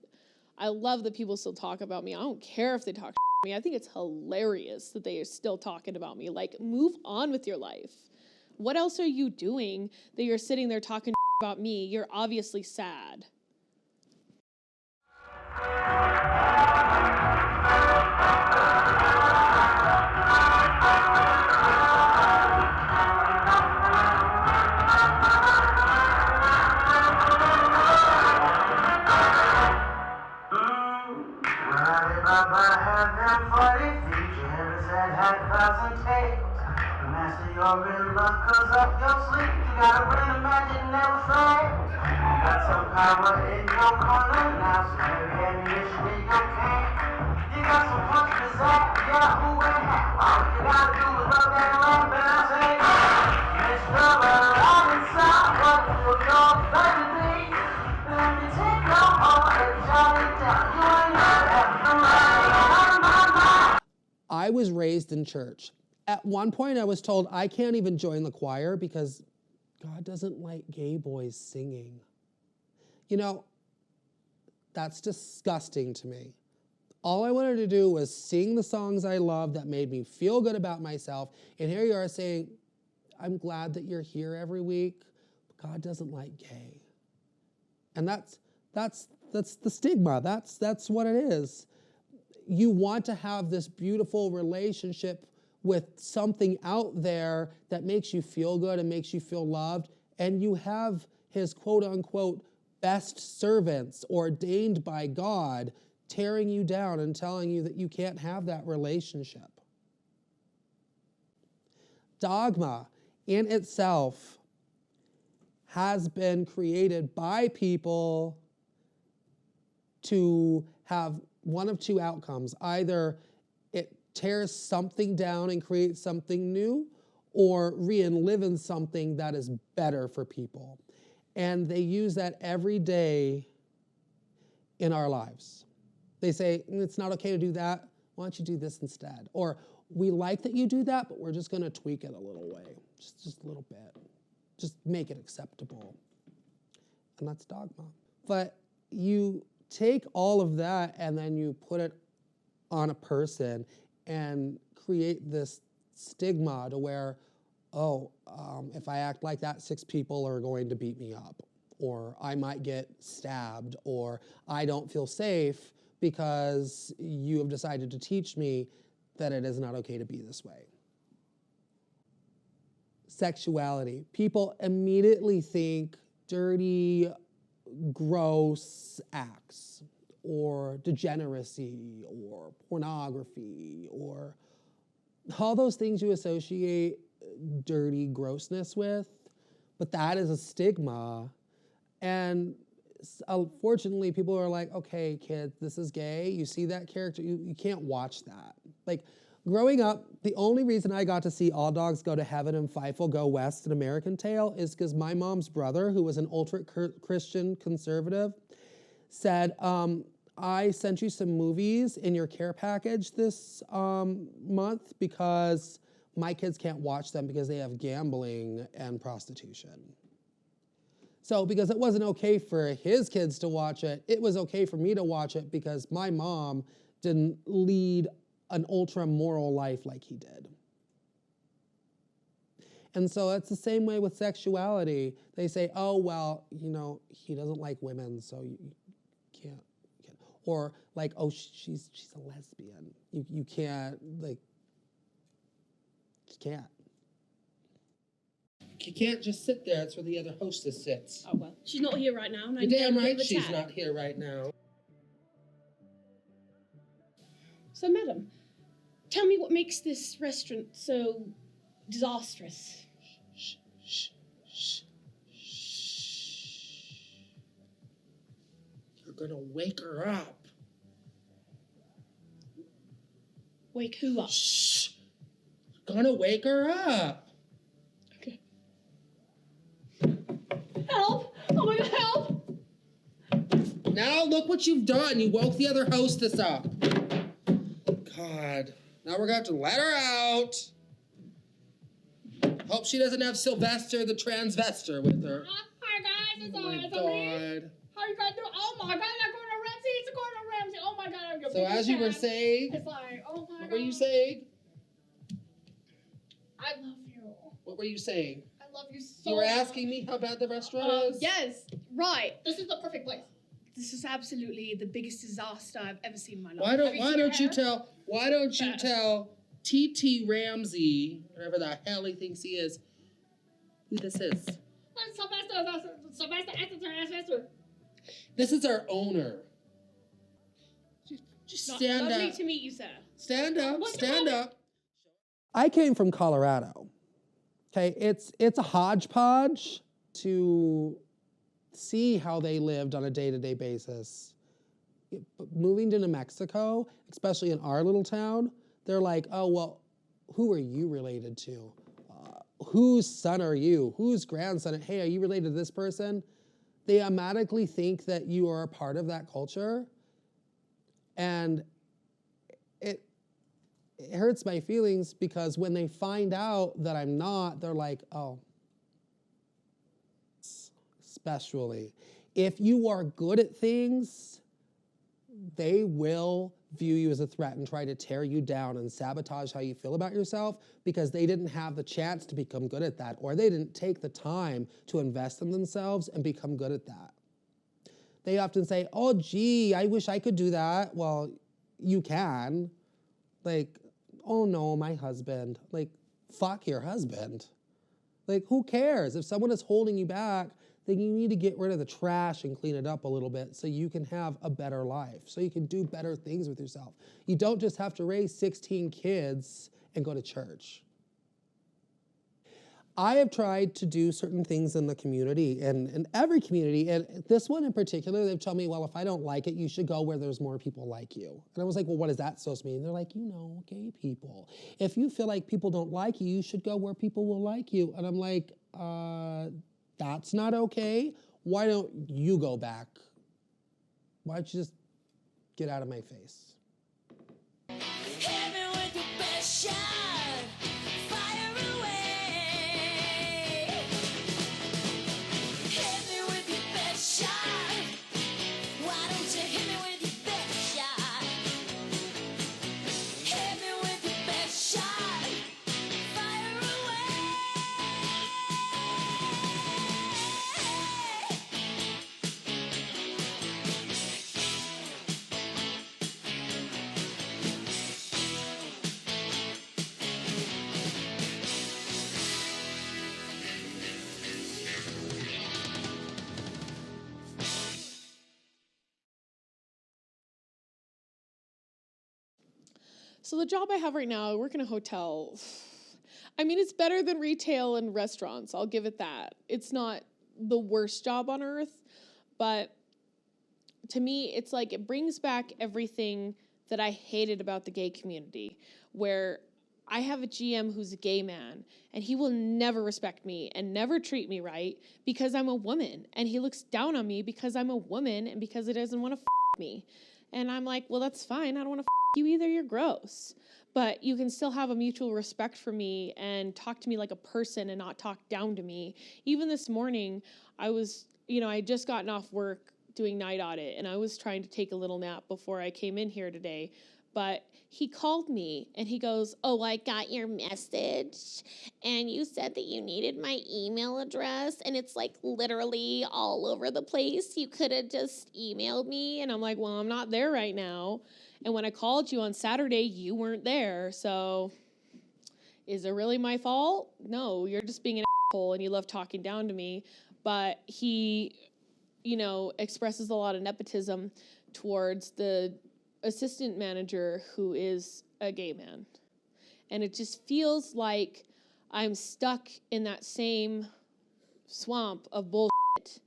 I love that people still talk about me. I don't care if they talk about me. I think it's hilarious that they are still talking about me. Like, move on with your life. What else are you doing that you're sitting there talking about me? You're obviously sad. You're in luck 'cause up your sleep. You got a brain of magic, never fails. You got some power in your corner now, so heavy ammunition in your can. You got some punch to zap, yeah, who and how. All you gotta do is rub that lamp and I say, Mr. Robinson, what will your baby be? Let me take your heart and jot it down. You ain't never have somebody on my mind. I was raised in church. At one point, I was told I can't even join the choir because God doesn't like gay boys singing. You know, that's disgusting to me. All I wanted to do was sing the songs I loved that made me feel good about myself. And here you are saying, I'm glad that you're here every week, but God doesn't like gay. And that's the stigma. That's what it is. You want to have this beautiful relationship with something out there that makes you feel good and makes you feel loved, and you have his quote-unquote best servants ordained by God tearing you down and telling you that you can't have that relationship. Dogma in itself has been created by people to have one of two outcomes. Either it tears something down and creates something new, or live in something that is better for people. And they use that every day in our lives. They say, it's not okay to do that, why don't you do this instead? Or, we like that you do that, but we're just gonna tweak it a little way, just a little bit. Just make it acceptable. And that's dogma. But you take all of that and then you put it on a person and create this stigma to where, if I act like that, 6 people are going to beat me up, or I might get stabbed, or I don't feel safe because you have decided to teach me that it is not okay to be this way. Sexuality. People immediately think dirty, gross acts, or degeneracy, or pornography, or all those things you associate dirty grossness with, but that is a stigma. And unfortunately, people are like, okay, kids, this is gay. You see that character, you can't watch that. Like, growing up, the only reason I got to see All Dogs Go to Heaven and Fievel Go West, an American Tail, is because my mom's brother, who was an ultra-Christian conservative, said, I sent you some movies in your care package this month because my kids can't watch them because they have gambling and prostitution. So because it wasn't okay for his kids to watch it, it was okay for me to watch it because my mom didn't lead an ultra moral life like he did. And so it's the same way with sexuality. They say, oh, well, you know, he doesn't like women, so you can't. Or like, oh, she's a lesbian. You can't, like, you can't. You can't just sit there. That's where the other hostess sits. Oh, well, she's not here right now. And You're damn right she's not here right now. So, madam, tell me what makes this restaurant so disastrous. Shh, shh, shh, shh. You're gonna wake her up. Wake who up? Shh. You're gonna wake her up. Okay. Help! Oh my God, help! Now look what you've done. You woke the other hostess up. God. Now we're gonna have to let her out. Hope she doesn't have Sylvester the transvestor with her. Hi guys, it's Oh my me. God. How you guys doing? Oh my God, I'm Gordon Ramsay. It's Gordon Ramsay. Oh my God, I'm your So biggest as you were fan. saying, It's like, oh my God. what were you saying? I love you. What were you saying? I love you so You were much. asking me how bad the restaurant is? Yes, right. This is the perfect place. This is absolutely the biggest disaster I've ever seen in my life. Why don't you tell T.T. Ramsey, whatever the hell he thinks he is, who this is? Sylvester. This is our owner. Just stand Lovely up. to meet you, sir. Stand up. What's Stand your up. I came from Colorado. Okay, it's a hodgepodge to see how they lived on a day-to-day basis. Moving to New Mexico, especially in our little town, they're like, oh, well, who are you related to? Whose son are you? Whose grandson? Hey, are you related to this person? They automatically think that you are a part of that culture. And it hurts my feelings because when they find out that I'm not, they're like, oh. Especially if you are good at things, they will view you as a threat and try to tear you down and sabotage how you feel about yourself because they didn't have the chance to become good at that, or they didn't take the time to invest in themselves and become good at that. They often say, oh, gee, I wish I could do that. Well, you can. Like, oh no, my husband. Like, fuck your husband. Like, who cares? If someone is holding you back, then you need to get rid of the trash and clean it up a little bit so you can have a better life, so you can do better things with yourself. You don't just have to raise 16 kids and go to church. I have tried to do certain things in the community and in every community, and this one in particular, they've told me, well, if I don't like it, you should go where there's more people like you. And I was like, well, what is that supposed to mean? And they're like, you know, gay people. If you feel like people don't like you, you should go where people will like you. And I'm like, that's not okay. Why don't you go back? Why don't you just get out of my face? Hit me with your best shot. Fire away. Hit me with your best shot. Why don't you hit me with your best shot? Hit me with your best shot. Fire away. So the job I have right now, I work in a hotel. I mean, it's better than retail and restaurants. I'll give it that. It's not the worst job on earth, but to me, it's like it brings back everything that I hated about the gay community, where I have a GM who's a gay man, and he will never respect me and never treat me right because I'm a woman, and he looks down on me because I'm a woman and because he doesn't want to me. And I'm like, well, that's fine. I don't want to you either. You're gross. but you can still have a mutual respect for me and talk to me like a person and not talk down to me. Even this morning, I was, I had just gotten off work doing night audit, and I was trying to take a little nap before I came in here today. But he called me and he goes, "Oh, I got your message and you said that you needed my email address and it's like literally all over the place. You could have just emailed me." And I'm like, "Well, I'm not there right now. And when I called you on Saturday, you weren't there. So is it really my fault? No, you're just being an asshole and you love talking down to me." But he, expresses a lot of nepotism towards the assistant manager who is a gay man. And it just feels like I'm stuck in that same swamp of bullshit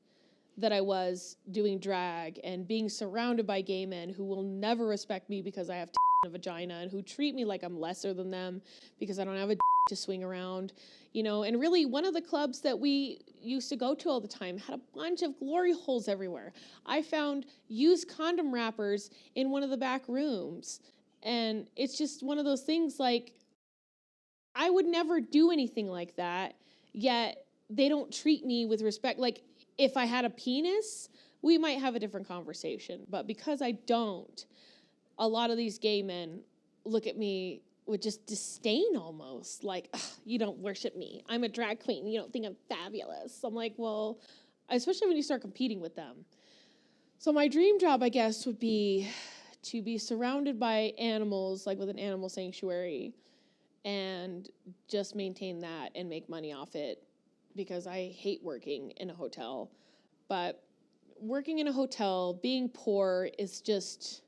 that I was doing drag and being surrounded by gay men who will never respect me because I have a vagina and who treat me like I'm lesser than them because I don't have a to swing around, and really one of the clubs that we used to go to all the time had a bunch of glory holes everywhere. I found used condom wrappers in one of the back rooms. And it's just one of those things, like, I would never do anything like that, yet they don't treat me with respect. Like, if I had a penis, we might have a different conversation. But because I don't, a lot of these gay men look at me with just disdain almost, like, "You don't worship me. I'm a drag queen. You don't think I'm fabulous." I'm like, well, especially when you start competing with them. So my dream job, I guess, would be to be surrounded by animals, like with an animal sanctuary, and just maintain that and make money off it, because I hate working in a hotel. But working in a hotel, being poor is just,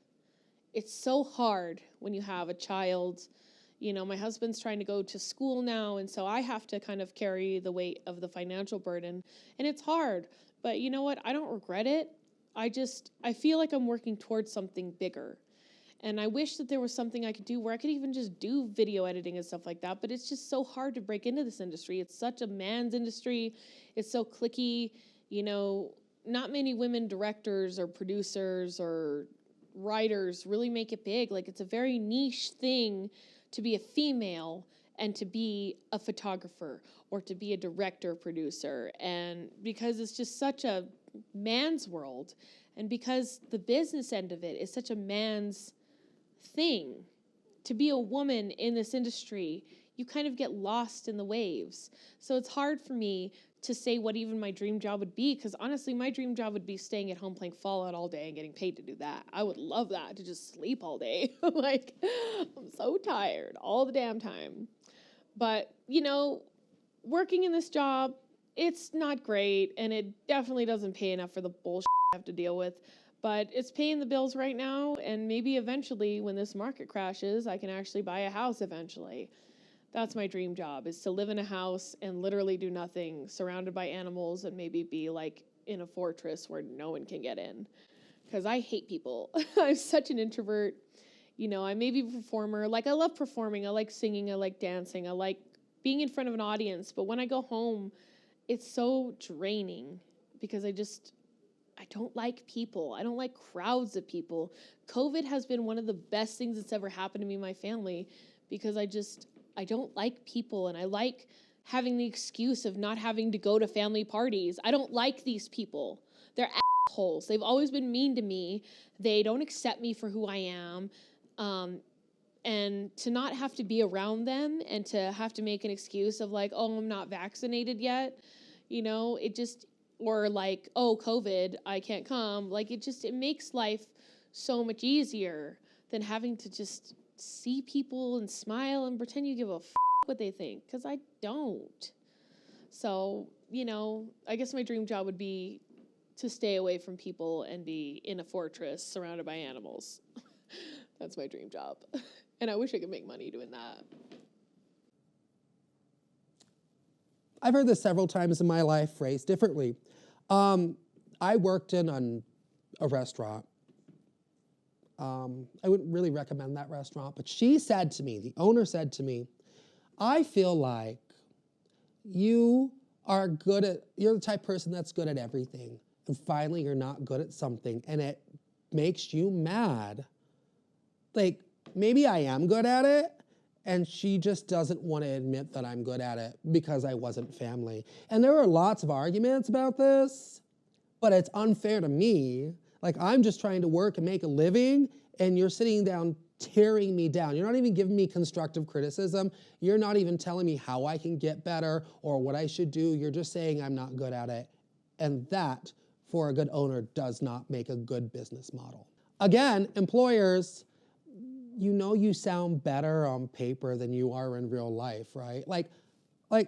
it's so hard when you have a child. My husband's trying to go to school now, and so I have to kind of carry the weight of the financial burden, and it's hard. But you know what? I don't regret it. I feel like I'm working towards something bigger. And I wish that there was something I could do where I could even just do video editing and stuff like that, but it's just so hard to break into this industry. It's such a man's industry. It's so cliquey. Not many women directors or producers or writers really make it big. Like, it's a very niche thing to be a female and to be a photographer or to be a director, producer. And because it's just such a man's world, and because the business end of it is such a man's thing, to be a woman in this industry, you kind of get lost in the waves. So it's hard for me to say what even my dream job would be, because honestly, my dream job would be staying at home playing Fallout all day and getting paid to do that. I would love that, to just sleep all day. Like, I'm so tired all the damn time. But, working in this job, it's not great, and it definitely doesn't pay enough for the bullshit I have to deal with. But it's paying the bills right now, and maybe eventually, when this market crashes, I can actually buy a house eventually. That's my dream job, is to live in a house and literally do nothing, surrounded by animals, and maybe be like in a fortress where no one can get in. Because I hate people. I'm such an introvert. I may be a performer. Like, I love performing. I like singing. I like dancing. I like being in front of an audience. But when I go home, it's so draining because I don't like people. I don't like crowds of people. COVID has been one of the best things that's ever happened to me and my family, because I don't like people, and I like having the excuse of not having to go to family parties. I don't like these people. They're assholes. They've always been mean to me. They don't accept me for who I am. And to not have to be around them and to have to make an excuse of like, "Oh, I'm not vaccinated yet," or like, "Oh, COVID, I can't come." Like, it makes life so much easier than having to just see people and smile and pretend you give a what they think, because I don't. So, I guess my dream job would be to stay away from people and be in a fortress surrounded by animals. That's my dream job. And I wish I could make money doing that. I've heard this several times in my life, phrased differently. I worked in a restaurant. I wouldn't really recommend that restaurant, but the owner said to me, "I feel like you're the type of person that's good at everything, and finally you're not good at something, and it makes you mad. Like, maybe I am good at it, And she just doesn't want to admit that I'm good at it because I wasn't family. And there are lots of arguments about this, but it's unfair to me. Like, I'm just trying to work and make a living, and you're sitting down tearing me down. You're not even giving me constructive criticism. You're not even telling me how I can get better or what I should do. You're just saying I'm not good at it. And that, for a good owner, does not make a good business model. Again, employers, you know you sound better on paper than you are in real life, right? Like,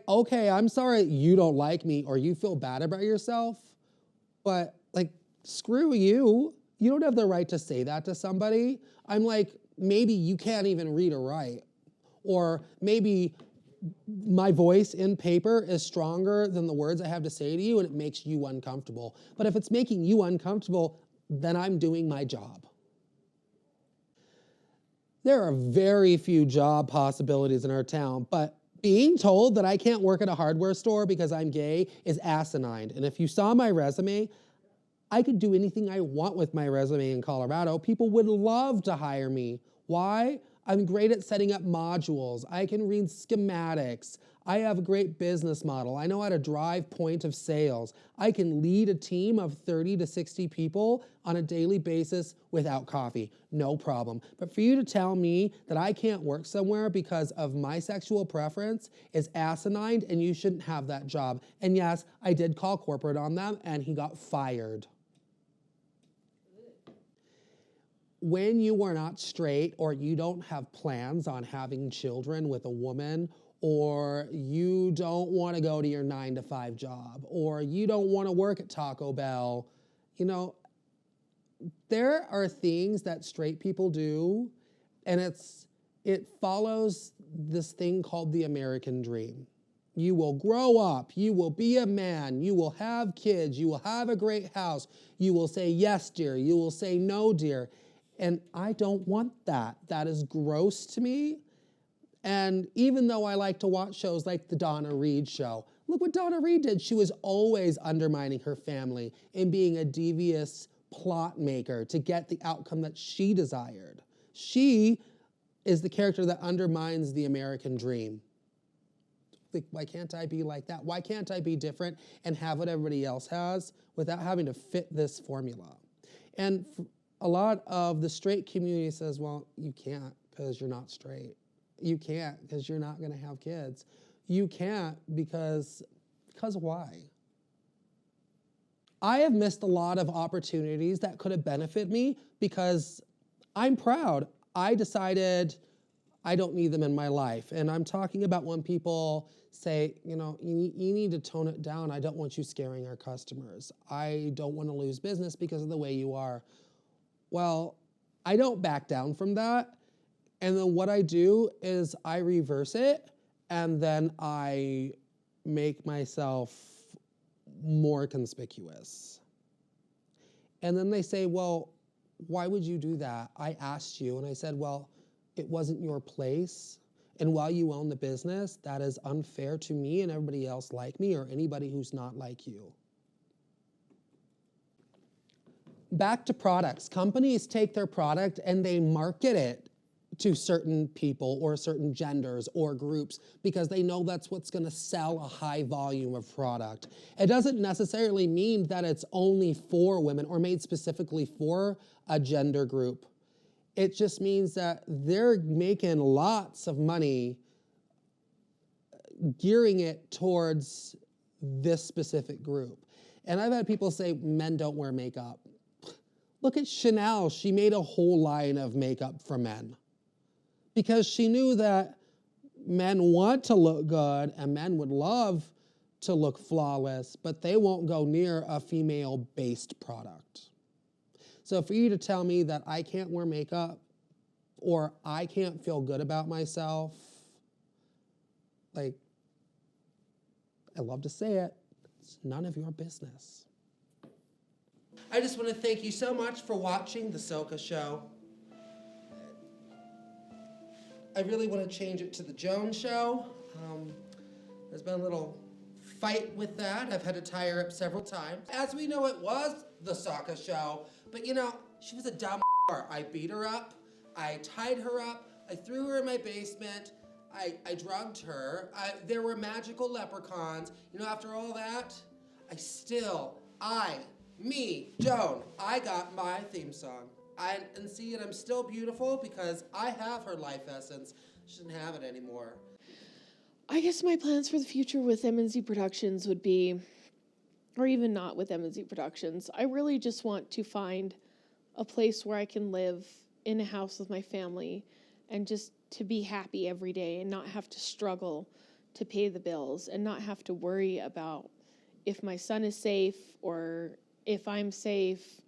okay, I'm sorry you don't like me or you feel bad about yourself, but like, screw you. You don't have the right to say that to somebody. I'm like, maybe you can't even read or write. Or maybe my voice in paper is stronger than the words I have to say to you and it makes you uncomfortable. But if it's making you uncomfortable, then I'm doing my job. There are very few job possibilities in our town, but being told that I can't work at a hardware store because I'm gay is asinine. And if you saw my resume, I could do anything I want with my resume in Colorado. People would love to hire me. Why? I'm great at setting up modules. I can read schematics. I have a great business model. I know how to drive point of sales. I can lead a team of 30 to 60 people on a daily basis without coffee. No problem. But for you to tell me that I can't work somewhere because of my sexual preference is asinine, and you shouldn't have that job. And yes, I did call corporate on them, and he got fired. When you are not straight, or you don't have plans on having children with a woman, or you don't want to go to your 9-to-5 job, or you don't want to work at Taco Bell, you know, there are things that straight people do, and it follows this thing called the American dream. You will grow up, you will be a man, you will have kids, you will have a great house, you will say yes, dear, you will say no, dear. And I don't want that. That is gross to me. And even though I like to watch shows like the Donna Reed show, look what Donna Reed did. She was always undermining her family and being a devious plot maker to get the outcome that she desired. She is the character that undermines the American dream. Like, why can't I be like that? Why can't I be different and have what everybody else has without having to fit this formula? And a lot of the straight community says, well, you can't because you're not straight. You can't because you're not going to have kids. You can't because why? I have missed a lot of opportunities that could have benefited me because I'm proud. I decided I don't need them in my life. And I'm talking about when people say, you know, you need to tone it down. I don't want you scaring our customers. I don't want to lose business because of the way you are. Well, I don't back down from that. And then what I do is I reverse it, and then I make myself more conspicuous. And then they say, well, why would you do that? I asked you. And I said, well, it wasn't your place. And while you own the business, that is unfair to me and everybody else like me or anybody who's not like you. Back to products. Companies take their product and they market it to certain people or certain genders or groups because they know that's what's going to sell a high volume of product. It doesn't necessarily mean that it's only for women or made specifically for a gender group. It just means that they're making lots of money gearing it towards this specific group. And I've had people say men don't wear makeup. Look at Chanel. She made a whole line of makeup for men because she knew that men want to look good and men would love to look flawless, but they won't go near a female-based product. So for you to tell me that I can't wear makeup or I can't feel good about myself, like, I love to say it, it's none of your business. I just want to thank you so much for watching The Soka Show. I really want to change it to The Jones Show. There's been a little fight with that. I've had to tie her up several times. As we know, it was The Soka Show, but you know, she was a dumb I beat her up, I tied her up, I threw her in my basement, I drugged her. There were magical leprechauns. You know, after all that, Joan, I got my theme song. And see, and I'm still beautiful because I have her life essence. Shouldn't have it anymore. I guess my plans for the future with M&Z Productions would be, or even not with M&Z Productions, I really just want to find a place where I can live in a house with my family and just to be happy every day and not have to struggle to pay the bills and not have to worry about if my son is safe or if I'm safe,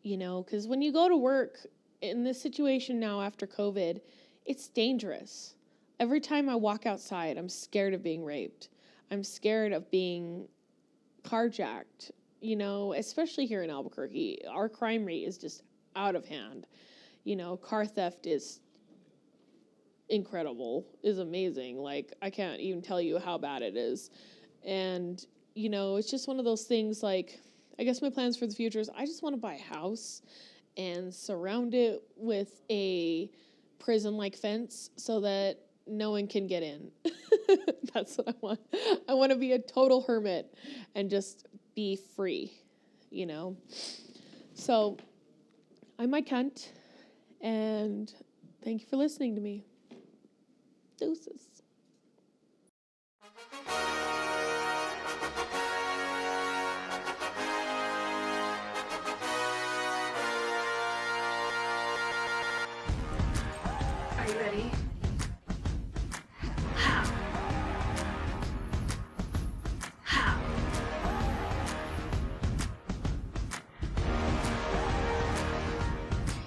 you know, because when you go to work in this situation now after COVID, it's dangerous. Every time I walk outside, I'm scared of being raped. I'm scared of being carjacked, you know, especially here in Albuquerque. Our crime rate is just out of hand. You know, car theft is incredible, is amazing. Like, I can't even tell you how bad it is. And, you know, it's just one of those things, like, I guess my plans for the future is I just want to buy a house and surround it with a prison-like fence so that no one can get in. That's what I want. I want to be a total hermit and just be free, you know? So I'm my cunt, and thank you for listening to me. Deuces. Are you ready?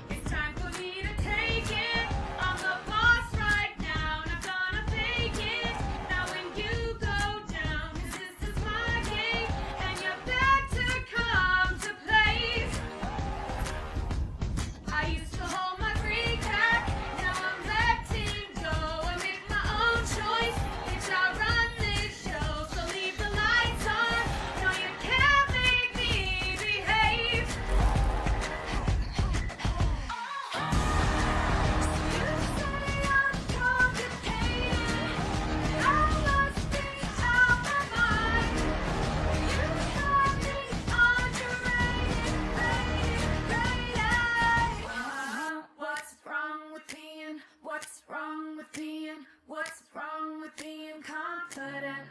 It's time for me to take it. I'm the boss right now, and I'm gonna fake it. Now when you go down, 'cause this is my game, and you're back to come to place. I used to hold my freak back, now I'm letting go and make my own choice. Bitch, I run this show, so leave the lights on. No, you can't make me behave. You say I'm complicated, I must be out my mind. You got me underrated, rated. What's wrong with being? What's wrong with being? What's wrong with being confident?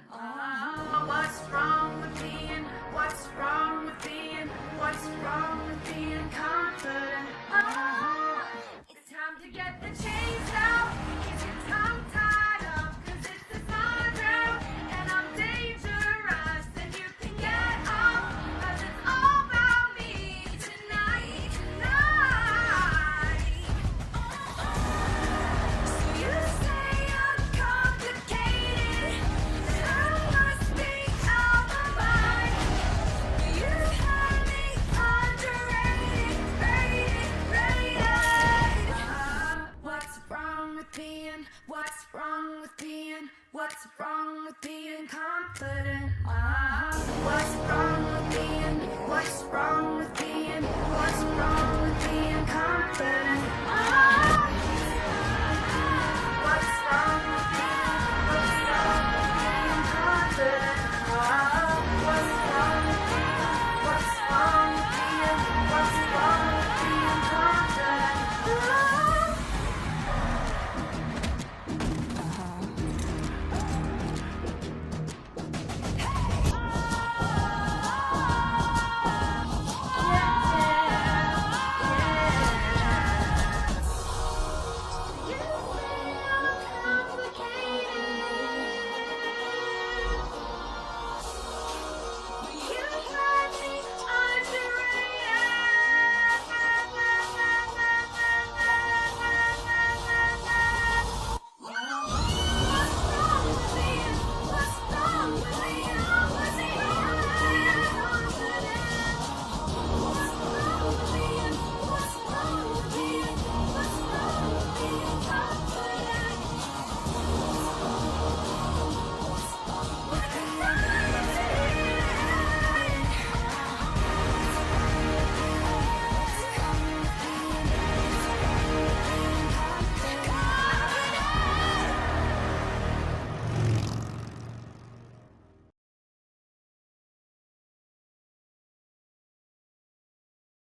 What's wrong with being? What's wrong with being? What's wrong with being confident? It's time to get the chance.